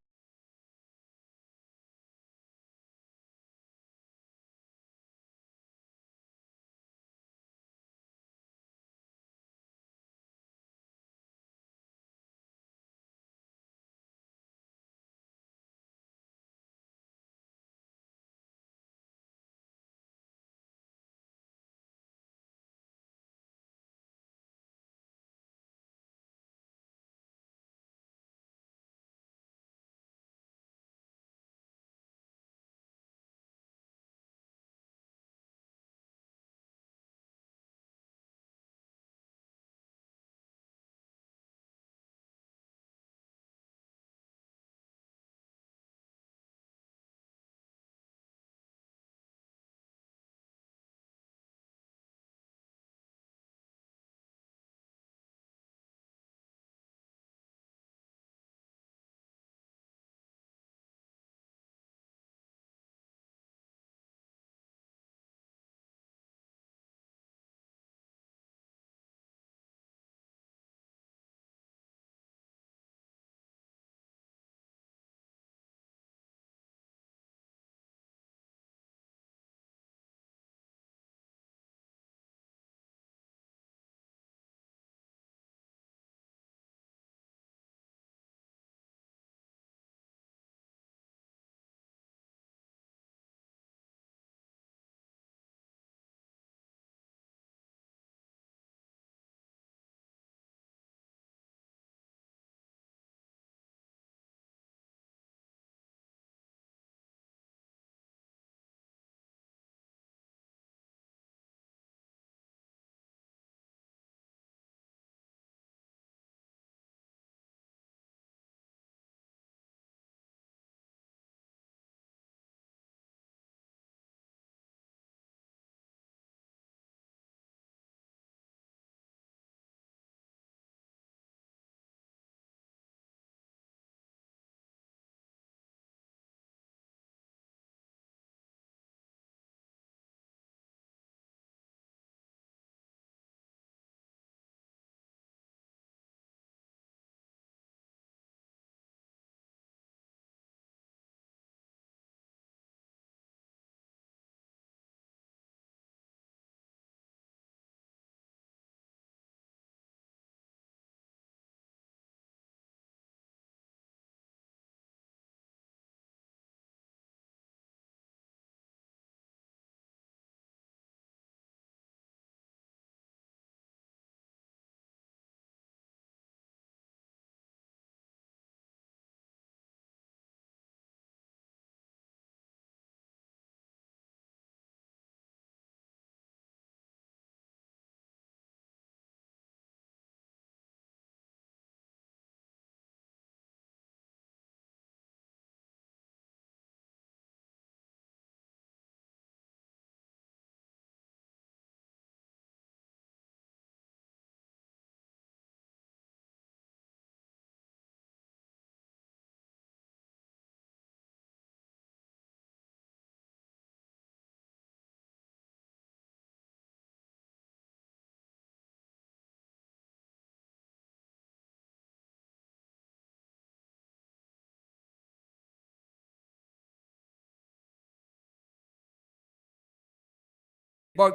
But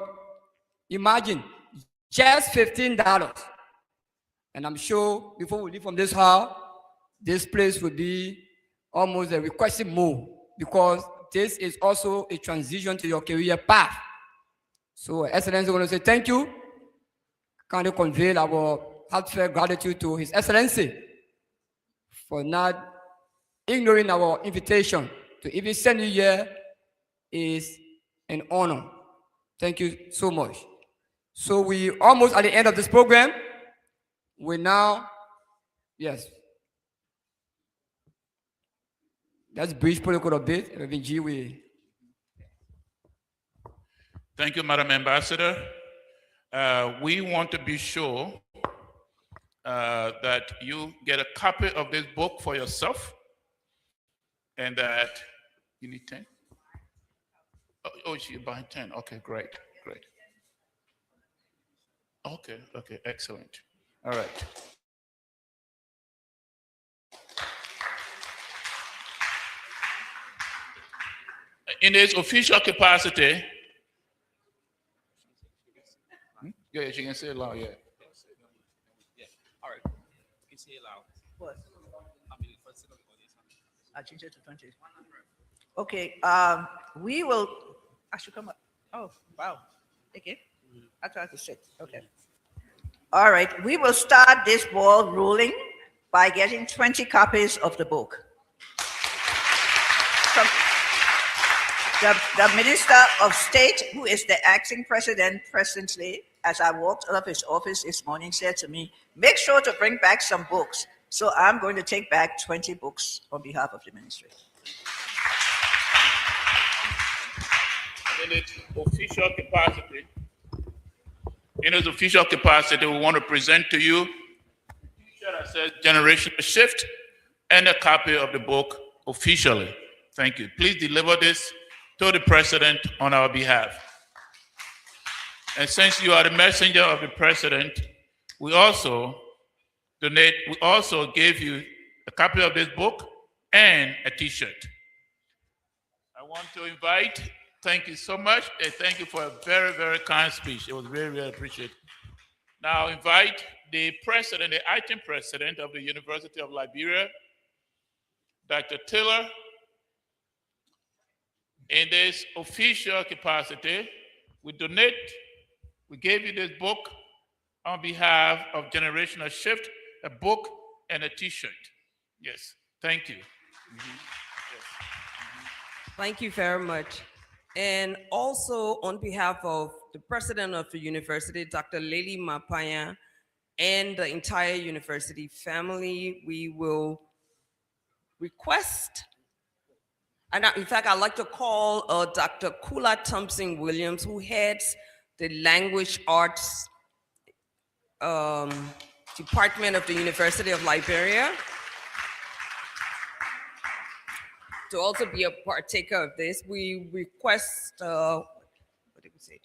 imagine just $15. And I'm sure before we leave from this hall, this place will be almost a requested move because this is also a transition to your career path. So, Excellency, I want to say thank you. Can you convey our heartfelt gratitude to His Excellency for not ignoring our invitation to even send you here is an honor. Thank you so much. So we almost at the end of this program. We now, yes. That's brief protocol update. Reverend G, we. Thank you, Madam Ambassador. We want to be sure that you get a copy of this book for yourself and that you need 10? Oh, you're buying 10. Okay, great. Okay, excellent. All right. In his official capacity, yeah, she can say it loud, yeah. All right. You can say it loud. What? I'll change it to 20. Okay, we will, I should come up. Oh, wow. Okay, I tried to sit, okay. All right, we will start this ball rolling by getting 20 copies of the book. From the Minister of State, who is the acting president presently, as I walked out of his office this morning, said to me, make sure to bring back some books. So I'm going to take back 20 books on behalf of the ministry. In its official capacity, we want to present to you a t-shirt that says Generational Shift and a copy of the book officially. Thank you. Please deliver this to the president on our behalf. And since you are the messenger of the president, we also gave you a copy of this book and a t-shirt. I want to invite, thank you so much, and thank you for a very, very kind speech. It was very, very appreciated. Now invite the president, the acting president of the University of Liberia, Dr. Taylor. In this official capacity, we gave you this book on behalf of Generational Shift, a book and a t-shirt. Yes, thank you. Yes. Thank you very much. And also on behalf of the president of the university, Dr. Lely Mapaya, and the entire university family, we will request, and in fact, I'd like to call Dr. Kula Thompson Williams, who heads the Language Arts Department of the University of Liberia, to also be a partaker of this. We request, what did we say?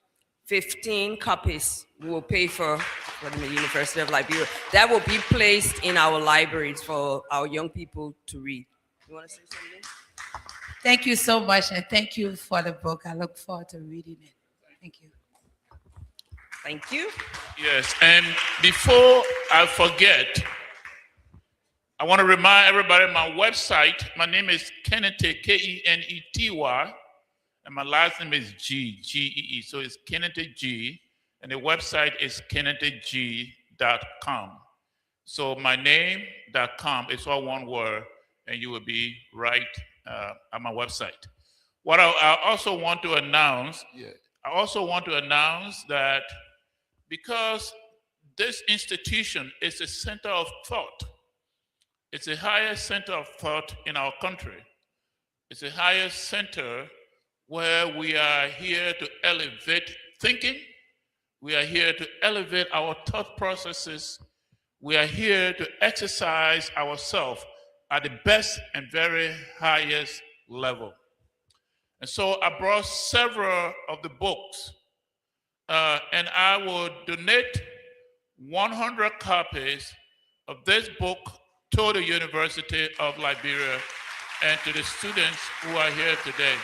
15 copies we will pay for the University of Liberia. That will be placed in our libraries for our young people to read. You want to say something? Thank you so much, and thank you for the book. I look forward to reading it. Thank you. Thank you. Yes, and before I forget, I want to remind everybody my website. My name is Kenety, Kenety, and my last name is Gee, Gee. So it's Kenety Gee, and the website is kenetygee.com. So my name.com is all one word, and you will be right at my website. What I also want to announce, that because this institution is a center of thought, it's the highest center of thought in our country. It's the highest center where we are here to elevate thinking. We are here to elevate our thought processes. We are here to exercise ourselves at the best and very highest level. And so I brought several of the books, and I will donate 100 copies of this book to the University of Liberia and to the students who are here today.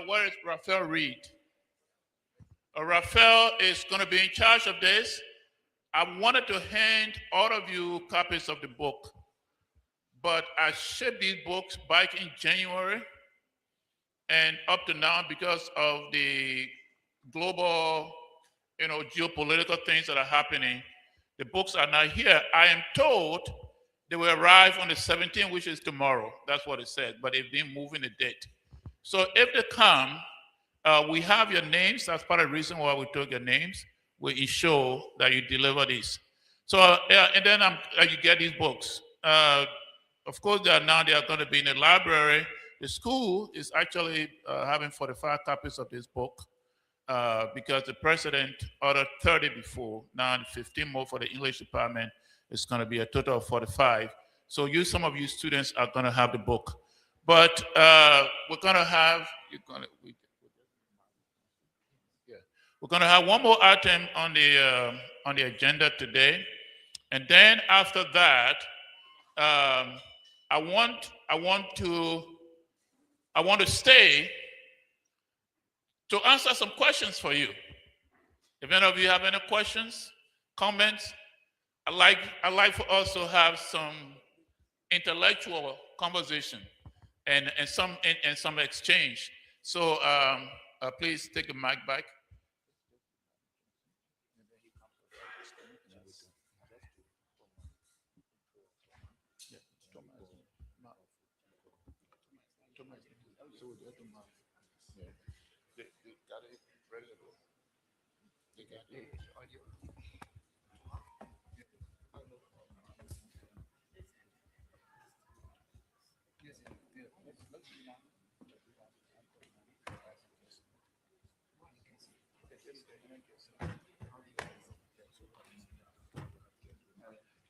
where is Raphael Reed? Raphael is going to be in charge of this. I wanted to hand all of you copies of the book, but I shipped these books back in January, and up to now, because of the global, geopolitical things that are happening, the books are not here. I am told they will arrive on the 17th, which is tomorrow. That's what it said, but they've been moving the date. So if they come, we have your names. That's part of the reason why we took your names. We ensure that you deliver these. So, and then you get these books. Of course, they are going to be in the library. The school is actually having 45 copies of this book because the president ordered 30 before. Now 15 more for the English department. It's going to be a total of 45. So some of you students are going to have the book. But we're going to have, we're going to have one more item on the agenda today, and then after that, I want to stay to answer some questions for you. If any of you have any questions, comments, I like for us to have some intellectual conversation and some exchange. So please take the mic back.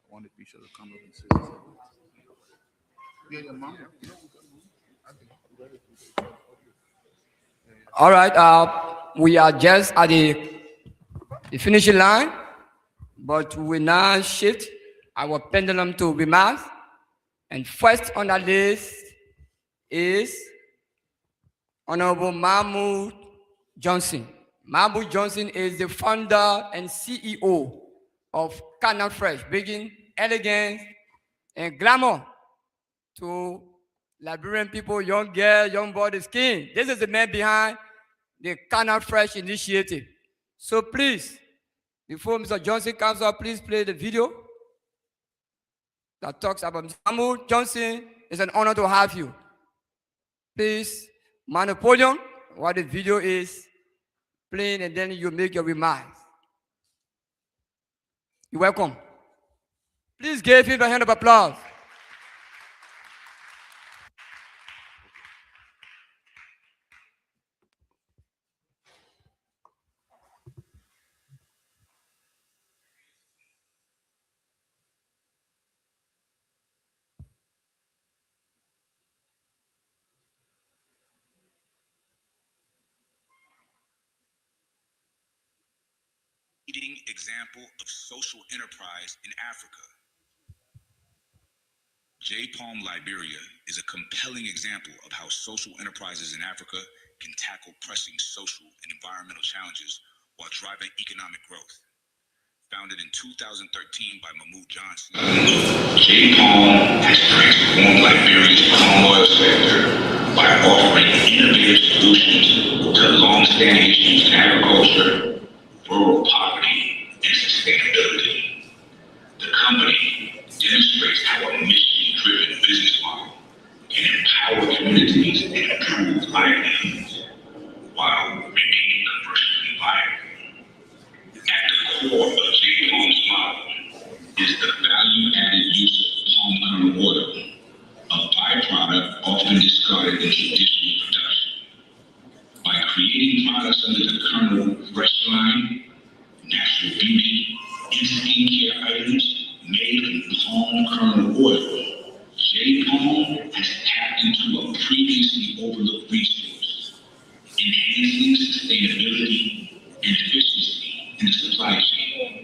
I wanted Bisha to come up and say something. Yeah, your mom. All right, we are just at the finishing line, but we now shift our pendulum to remarks. And first on the list is Honorable Mahmoud Johnson. Mahmoud Johnson is the founder and CEO of Canal Fresh, bringing elegance and glamour to Liberian people, young girls, young boys' skin. This is the man behind the Canal Fresh initiative. So please, before Mr. Johnson comes up, please play the video that talks about Mr. Mahmoud Johnson. It's an honor to have you. Please, man the podium, while the video is playing, and then you make your remarks. You're welcome. Please give him a hand of applause. Leading example of social enterprise in Africa. J-Palm Liberia is a compelling example of how social enterprises in Africa can tackle pressing social and environmental challenges while driving economic growth. Founded in 2013 by Mahmoud Johnson, J-Palm has transformed Liberia's palm oil sector by offering innovative solutions to long-standing issues in agriculture, rural poverty, and sustainability. The company demonstrates how a mission-driven business model can empower communities and improve livelihoods while remaining commercially viable. At the core of J-Palm's model is the value-added use of palm kernel oil, a byproduct often discarded in traditional production. By creating products under the Kernel Fresh line, natural beauty, and skincare items made from palm kernel oil, J-Palm has tapped into a previously overlooked resource, enhancing sustainability and efficiency in the supply chain.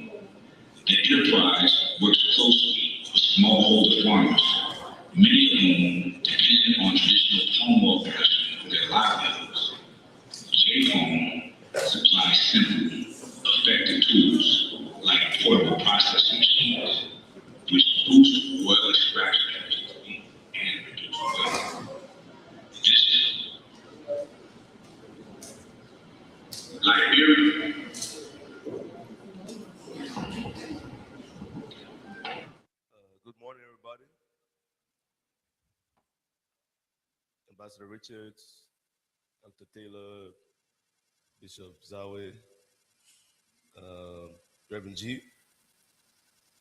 effective tools like portable processing machines, which boost oil extraction efficiency and reduce waste. Additionally, Liberia Good morning, everybody. Ambassador Richards, Dr. Taylor, Bishop Zawe, Reverend G,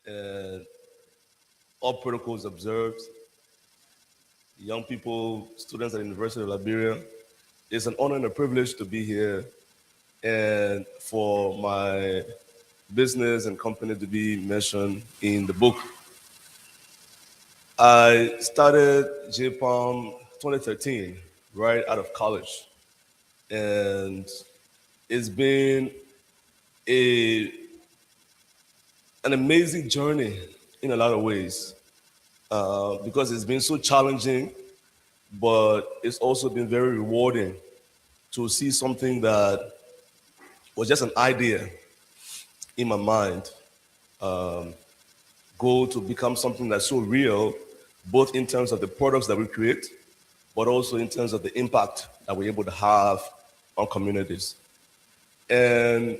and all protocols observed. Young people, students at the University of Liberia. It's an honor and a privilege to be here and for my business and company to be mentioned in the book. I started JPalm 2013, right out of college. And it's been an amazing journey in a lot of ways because it's been so challenging, but it's also been very rewarding to see something that was just an idea in my mind go to become something that's so real, both in terms of the products that we create, but also in terms of the impact that we're able to have on communities. And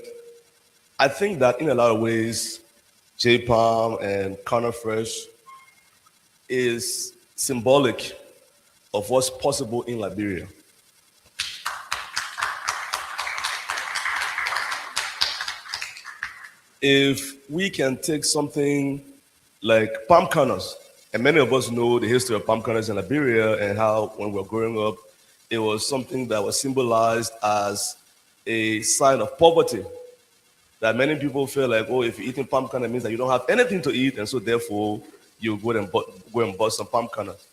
I think that in a lot of ways, JPalm and Corner Fresh is symbolic of what's possible in Liberia. If we can take something like palm kernels, and many of us know the history of palm kernels in Liberia and how when we were growing up, it was something that was symbolized as a sign of poverty. That many people feel like, oh, if you're eating palm kernel, it means that you don't have anything to eat, and so therefore you go and bust some palm kernels.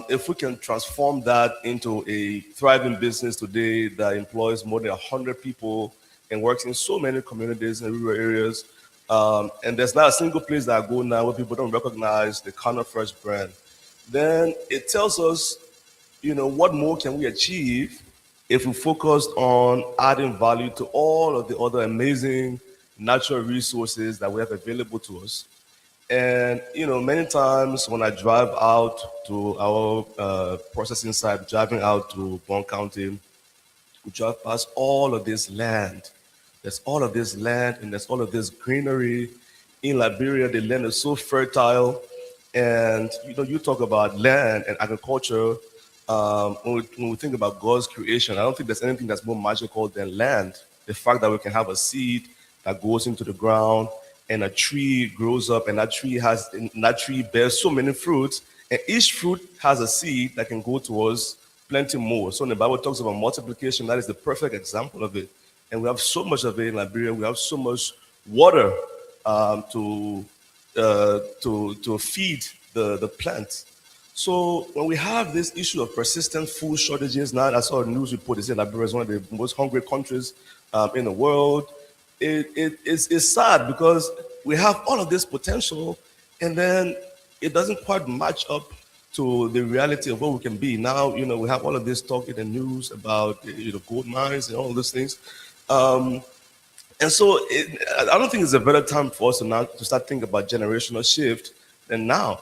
If we can transform that into a thriving business today that employs more than 100 people and works in so many communities and rural areas, and there's not a single place that I go now where people don't recognize the Corner Fresh brand, then it tells us, what more can we achieve if we focused on adding value to all of the other amazing natural resources that we have available to us. And many times when I drive out to our processing site, driving out to Bond County, we drive past all of this land. There's all of this land and there's all of this greenery. In Liberia, the land is so fertile. And you talk about land and agriculture. When we think about God's creation, I don't think there's anything that's more magical than land. The fact that we can have a seed that goes into the ground and a tree grows up and that tree bears so many fruits, and each fruit has a seed that can go towards plenty more. So when the Bible talks about multiplication, that is the perfect example of it. And we have so much of it in Liberia. We have so much water to feed the plants. So when we have this issue of persistent food shortages, now I saw a news report that said Liberia is one of the most hungry countries in the world. It's sad because we have all of this potential and then it doesn't quite match up to the reality of what we can be. Now, we have all of this talk in the news about gold mines and all those things. And so I don't think it's a better time for us to start thinking about generational shift than now,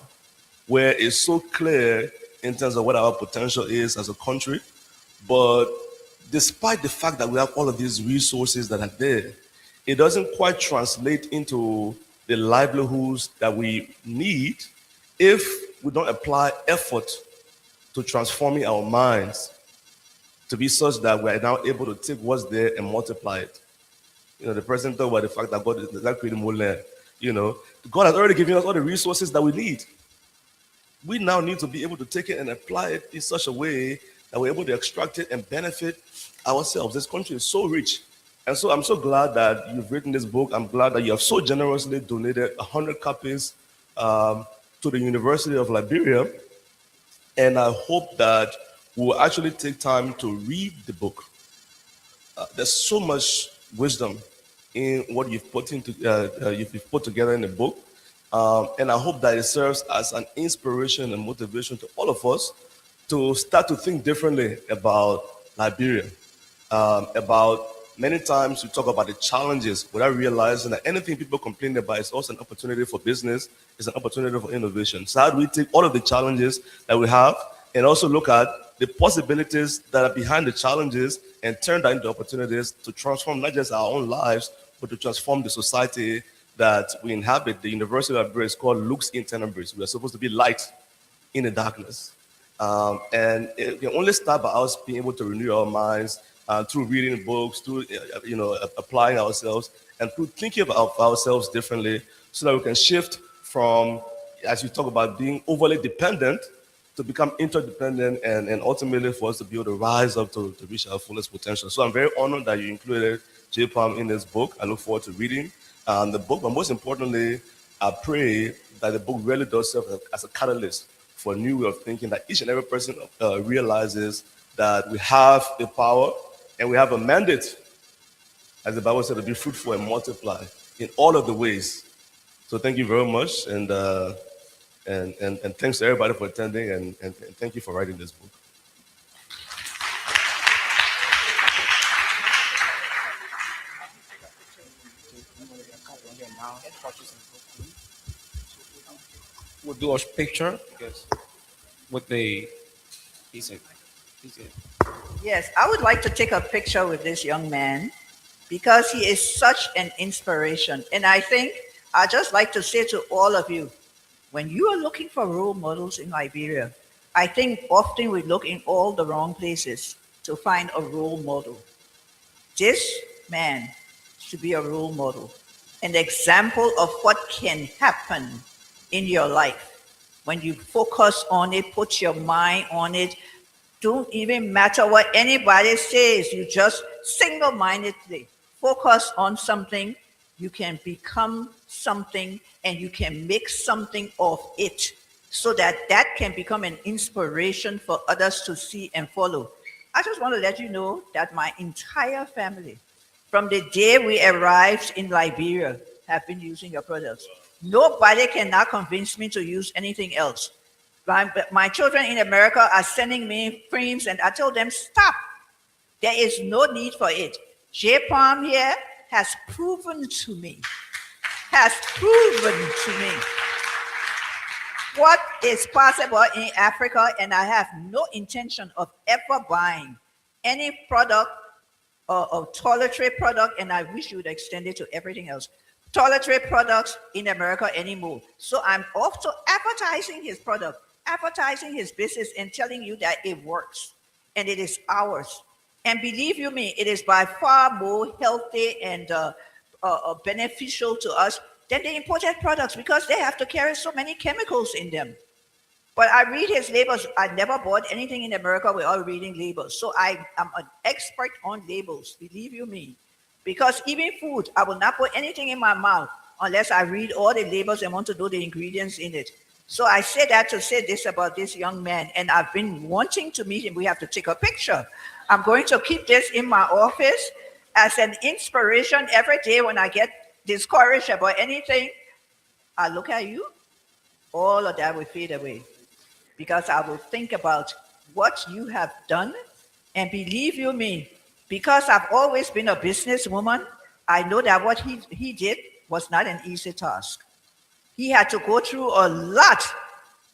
where it's so clear in terms of what our potential is as a country. But despite the fact that we have all of these resources that are there, it doesn't quite translate into the livelihoods that we need if we don't apply effort to transforming our minds to be such that we are now able to take what's there and multiply it. The president talked about the fact that God is not creating more land. God has already given us all the resources that we need. We now need to be able to take it and apply it in such a way that we're able to extract it and benefit ourselves. This country is so rich. And so I'm so glad that you've written this book. I'm glad that you have so generously donated 100 copies to the University of Liberia. And I hope that we'll actually take time to read the book. There's so much wisdom in what you've put together in the book. And I hope that it serves as an inspiration and motivation to all of us to start to think differently about Liberia, about Many times we talk about the challenges without realizing that anything people complain about is also an opportunity for business, it's an opportunity for innovation. So how do we take all of the challenges that we have and also look at the possibilities that are behind the challenges and turn that into opportunities to transform not just our own lives, but to transform the society that we inhabit. The University of Liberia is called Lux in Tenebris. We are supposed to be light in the darkness. And it can only start by us being able to renew our minds through reading books, through applying ourselves, and through thinking about ourselves differently, so that we can shift from, as you talk about, being overly dependent to become interdependent, and ultimately for us to be able to rise up to reach our fullest potential. So I'm very honored that you included J. Palm in this book. I look forward to reading the book, but most importantly, I pray that the book really does serve as a catalyst for a new way of thinking, that each and every person realizes that we have the power and we have a mandate, as the Bible said, to be fruitful and multiply in all of the ways. So thank you very much, and thanks to everybody for attending, and thank you for writing this book. We'll do a picture with the. Yes, I would like to take a picture with this young man because he is such an inspiration. And I think I'd just like to say to all of you, when you are looking for role models in Liberia, I think often we look in all the wrong places to find a role model. This man should be a role model, an example of what can happen in your life when you focus on it, put your mind on it. Don't even matter what anybody says, you just single-mindedly focus on something. You can become something, and you can make something of it, so that that can become an inspiration for others to see and follow. I just want to let you know that my entire family, from the day we arrived in Liberia, have been using your products. Nobody can now convince me to use anything else. My children in America are sending me creams, and I told them, stop. There is no need for it. J. Palm here has proven to me what is possible in Africa, and I have no intention of ever buying any product or toiletry product, and I wish you would extend it to everything else. Toiletry products in America anymore. So I'm off to advertising his product, advertising his business, and telling you that it works and it is ours. And believe you me, it is by far more healthy and beneficial to us than the imported products, because they have to carry so many chemicals in them. But I read his labels. I never bought anything in America without reading labels. So I am an expert on labels, believe you me. Because even food, I will not put anything in my mouth unless I read all the labels and want to know the ingredients in it. So I say that to say this about this young man, and I've been wanting to meet him. We have to take a picture. I'm going to keep this in my office as an inspiration every day when I get discouraged about anything. I look at you, all of that will fade away, because I will think about what you have done. And believe you me, because I've always been a businesswoman, I know that what he did was not an easy task. He had to go through a lot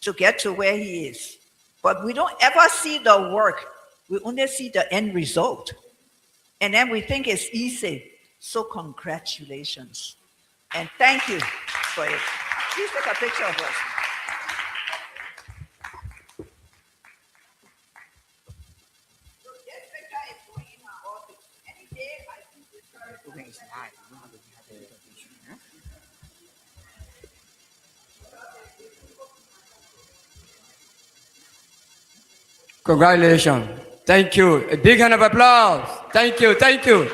to get to where he is. But we don't ever see the work. We only see the end result. And then we think it's easy. So congratulations. And thank you for it. Please take a picture of us. Congratulations. Thank you. A big hand of applause. Thank you. Thank you.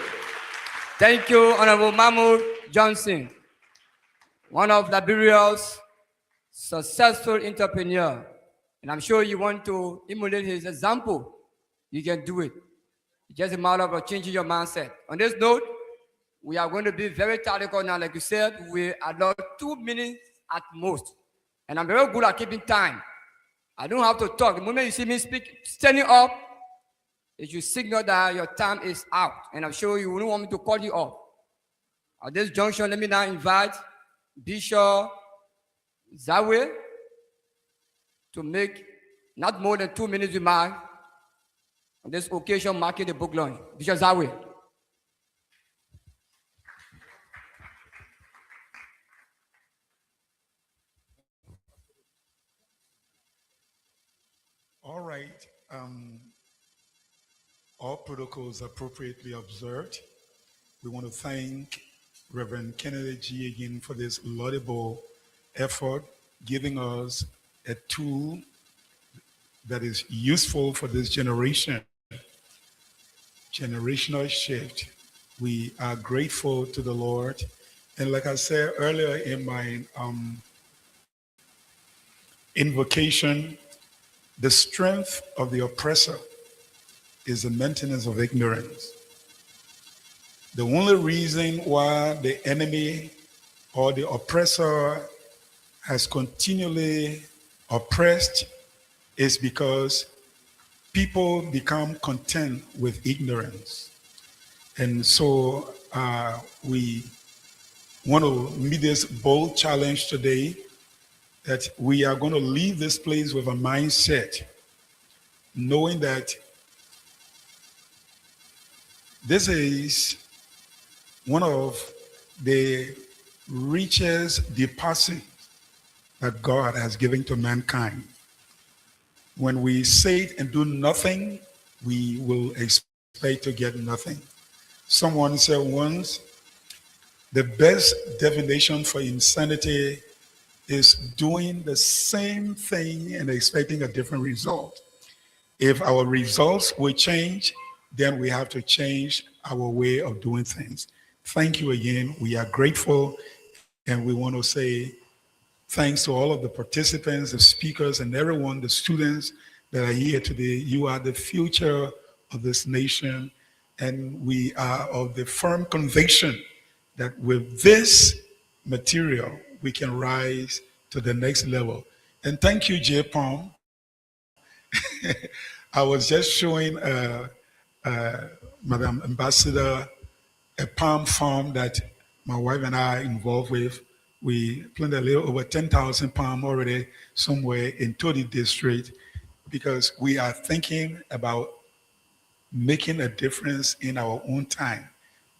Thank you, Honorable Mahmoud Johnson, one of Liberia's successful entrepreneur. And I'm sure you want to emulate his example. You can do it. It's just a matter of changing your mindset. On this note, we are going to be very tactical now. Like you said, we allow 2 minutes at most. And I'm very good at keeping time. I don't have to talk. The moment you see me speak, standing up, It should signal that your time is out. And I'm sure you wouldn't want me to call you off. At this junction, let me now invite Bishop Zawe to make not more than 2 minutes remark on this occasion marking the book launch. Bishop Zawe. All right. All protocols appropriately observed. We want to thank Reverend Kenety Gee again for this laudable effort, giving us a tool that is useful for this generation. Generational shift. We are grateful to the Lord. And like I said earlier in my invocation, the strength of the oppressor is the maintenance of ignorance. The only reason why the enemy or the oppressor has continually oppressed is because people become content with ignorance. And so we want to meet this bold challenge today that we are going to leave this place with a mindset knowing that this is one of the richest deposits that God has given to mankind. When we say and do nothing, we will expect to get nothing. Someone said once, the best definition for insanity is doing the same thing and expecting a different result. If our results will change, then we have to change our way of doing things. Thank you again. We are grateful, and we want to say thanks to all of the participants, the speakers, and everyone, the students that are here today. You are the future of this nation, and we are of the firm conviction that with this material, we can rise to the next level. And thank you, J. Palm. I was just showing Madam Ambassador a palm farm that my wife and I are involved with. We planted a little over 10,000 palm already somewhere in Todi district because we are thinking about making a difference in our own time.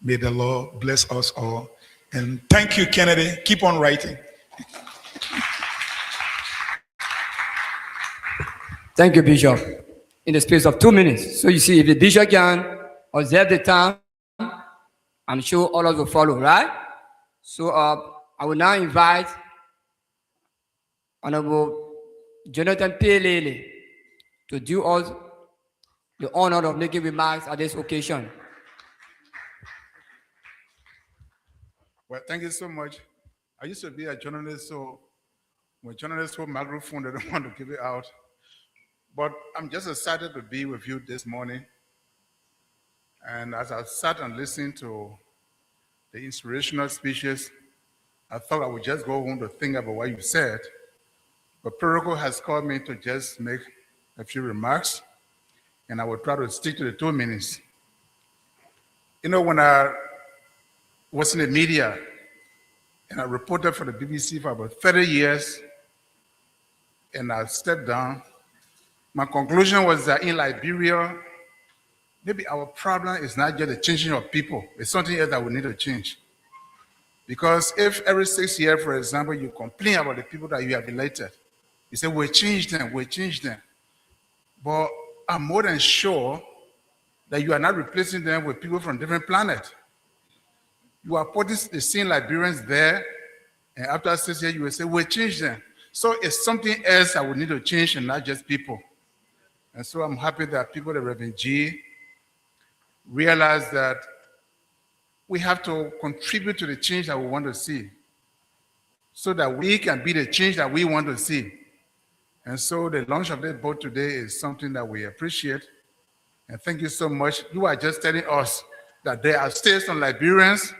May the Lord bless us all. And thank you, Kenety. Keep on writing. Thank you, Bishop. In the space of 2 minutes. So you see, if the Bishop can observe the time, I'm sure all of us will follow, right? So I will now invite Honorable Jonathan P. Lele to do us the honor of making remarks at this occasion. Well, thank you so much. I used to be a journalist, so when journalists hold microphone, they don't want to give it out. But I'm just excited to be with you this morning. And as I sat and listened to the inspirational speeches, I thought I would just go home to think about what you said. But protocol has called me to just make a few remarks, and I will try to stick to the 2 minutes. You know, when I was in the media and I reported for the BBC for about 30 years, and I stepped down, my conclusion was that in Liberia, maybe our problem is not just the changing of people, it's something else that we need to change. Because if every 6 years, for example, you complain about the people that you have elected, you say, we'll change them. But I'm more than sure that you are not replacing them with people from different planets. You are putting the same Liberians there, and after 6 years, you will say, we'll change them. So it's something else that we need to change and not just people. And so I'm happy that people at Reverend Gee realize that we have to contribute to the change that we want to see so that we can be the change that we want to see. And so the launch of this boat today is something that we appreciate. And thank you so much. You are just telling us that there are still some Liberians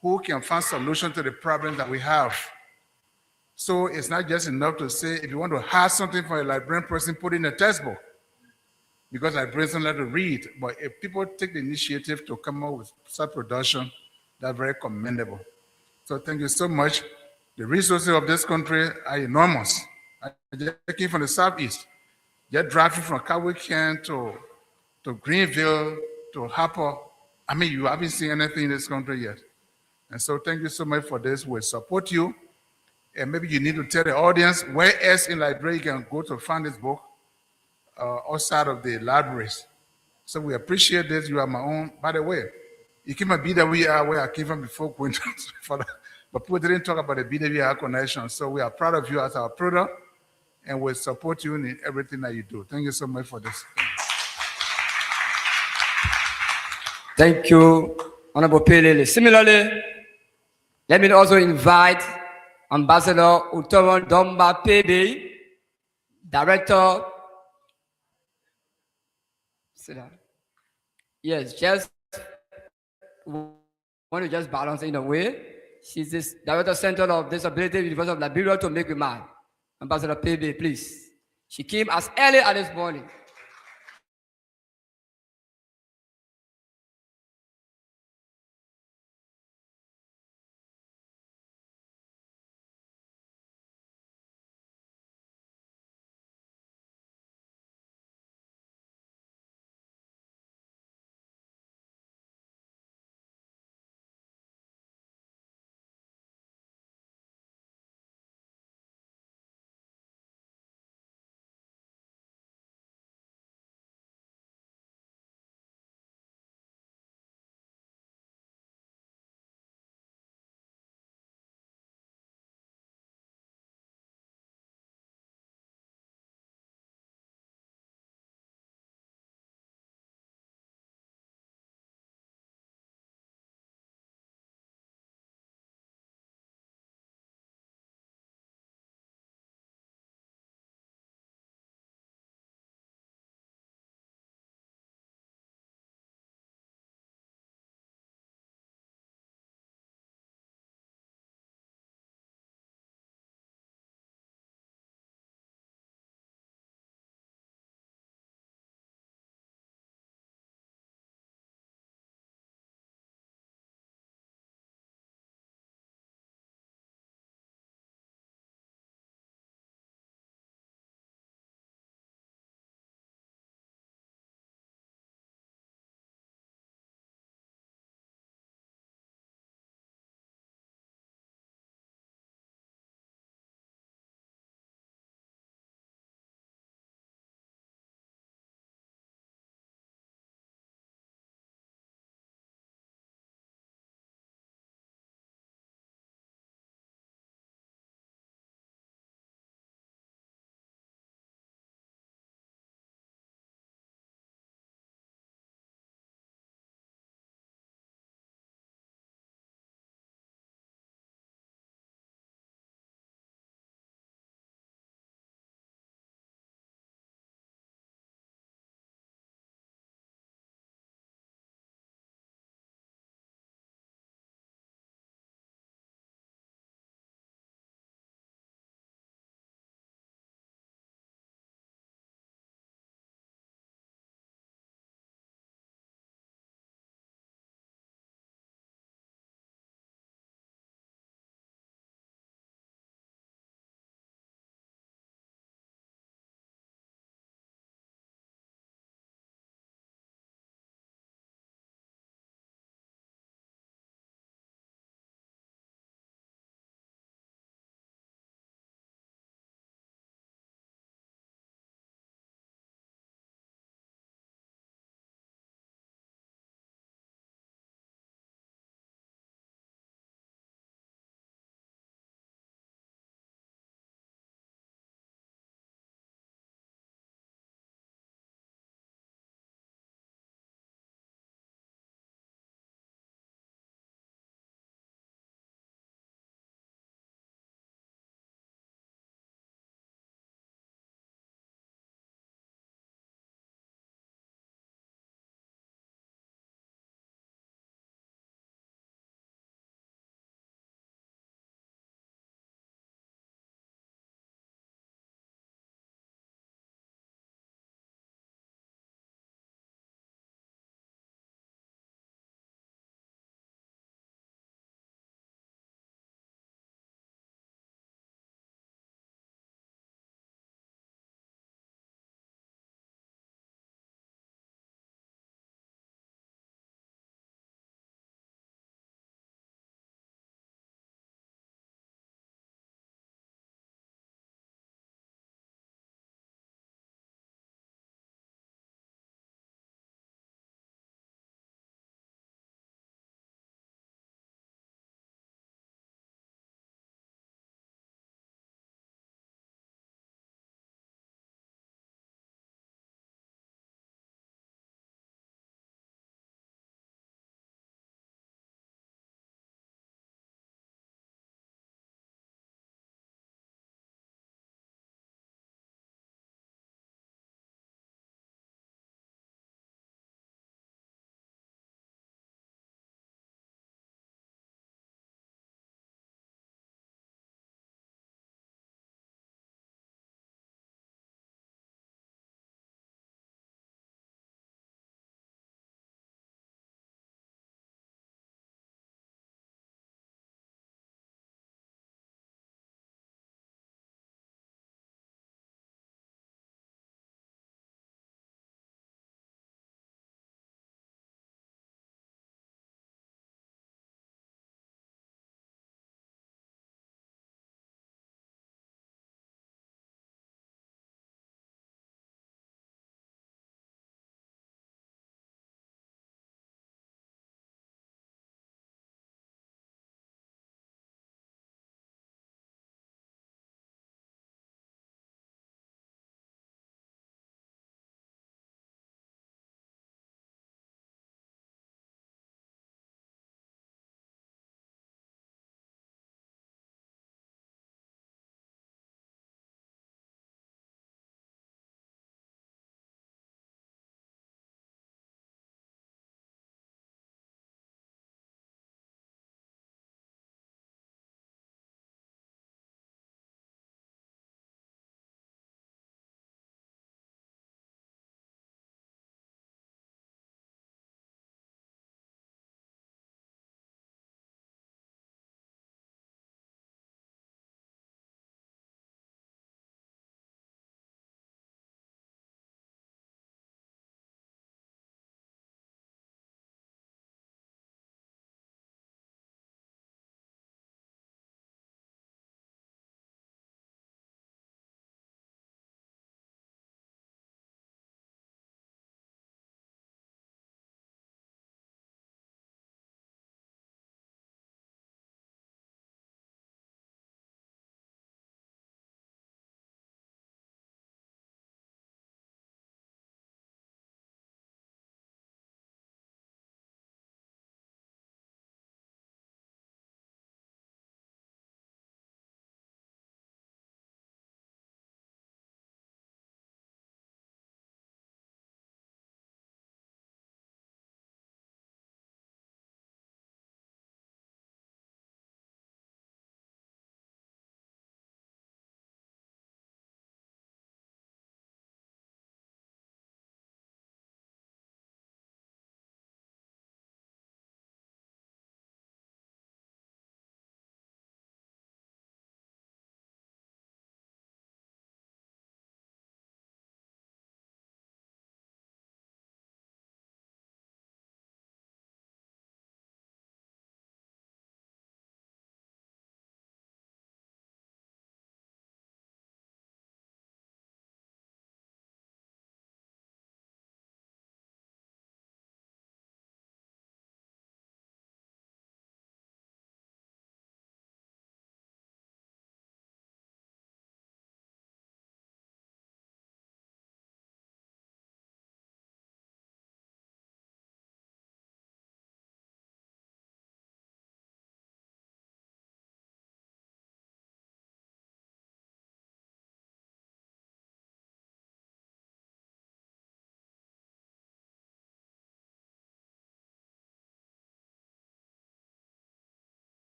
who can find solutions to the problems that we have. So it's not just enough to say, if you want to hire something for a Liberian person, put it in a textbook. because I bring something to read. But if people take the initiative to come up with such production, that's very commendable. So thank you so much. The resources of this country are enormous. I just came from the Southeast. Just driving from Cowichan to Greenville to Harper. I mean, you haven't seen anything in this country yet. And so thank you so much for this. We'll support you. And maybe you need to tell the audience where else in Liberia you can go to find this book outside of the libraries. So we appreciate this. You are my own. By the way, you came a BWR where I came from before going to but people didn't talk about the BWR connection. So we are proud of you as our product, and we'll support you in everything that you do. Thank you so much for this. Thank you, Honorable Pelele. Similarly, let me also invite Ambassador Utoron Domba Pebe, Director. Sit down. Yes, just want to just balance in a way. She's this Director Center of Disability University of Liberia to make remark. Ambassador Pebe, please. She came as early as this morning.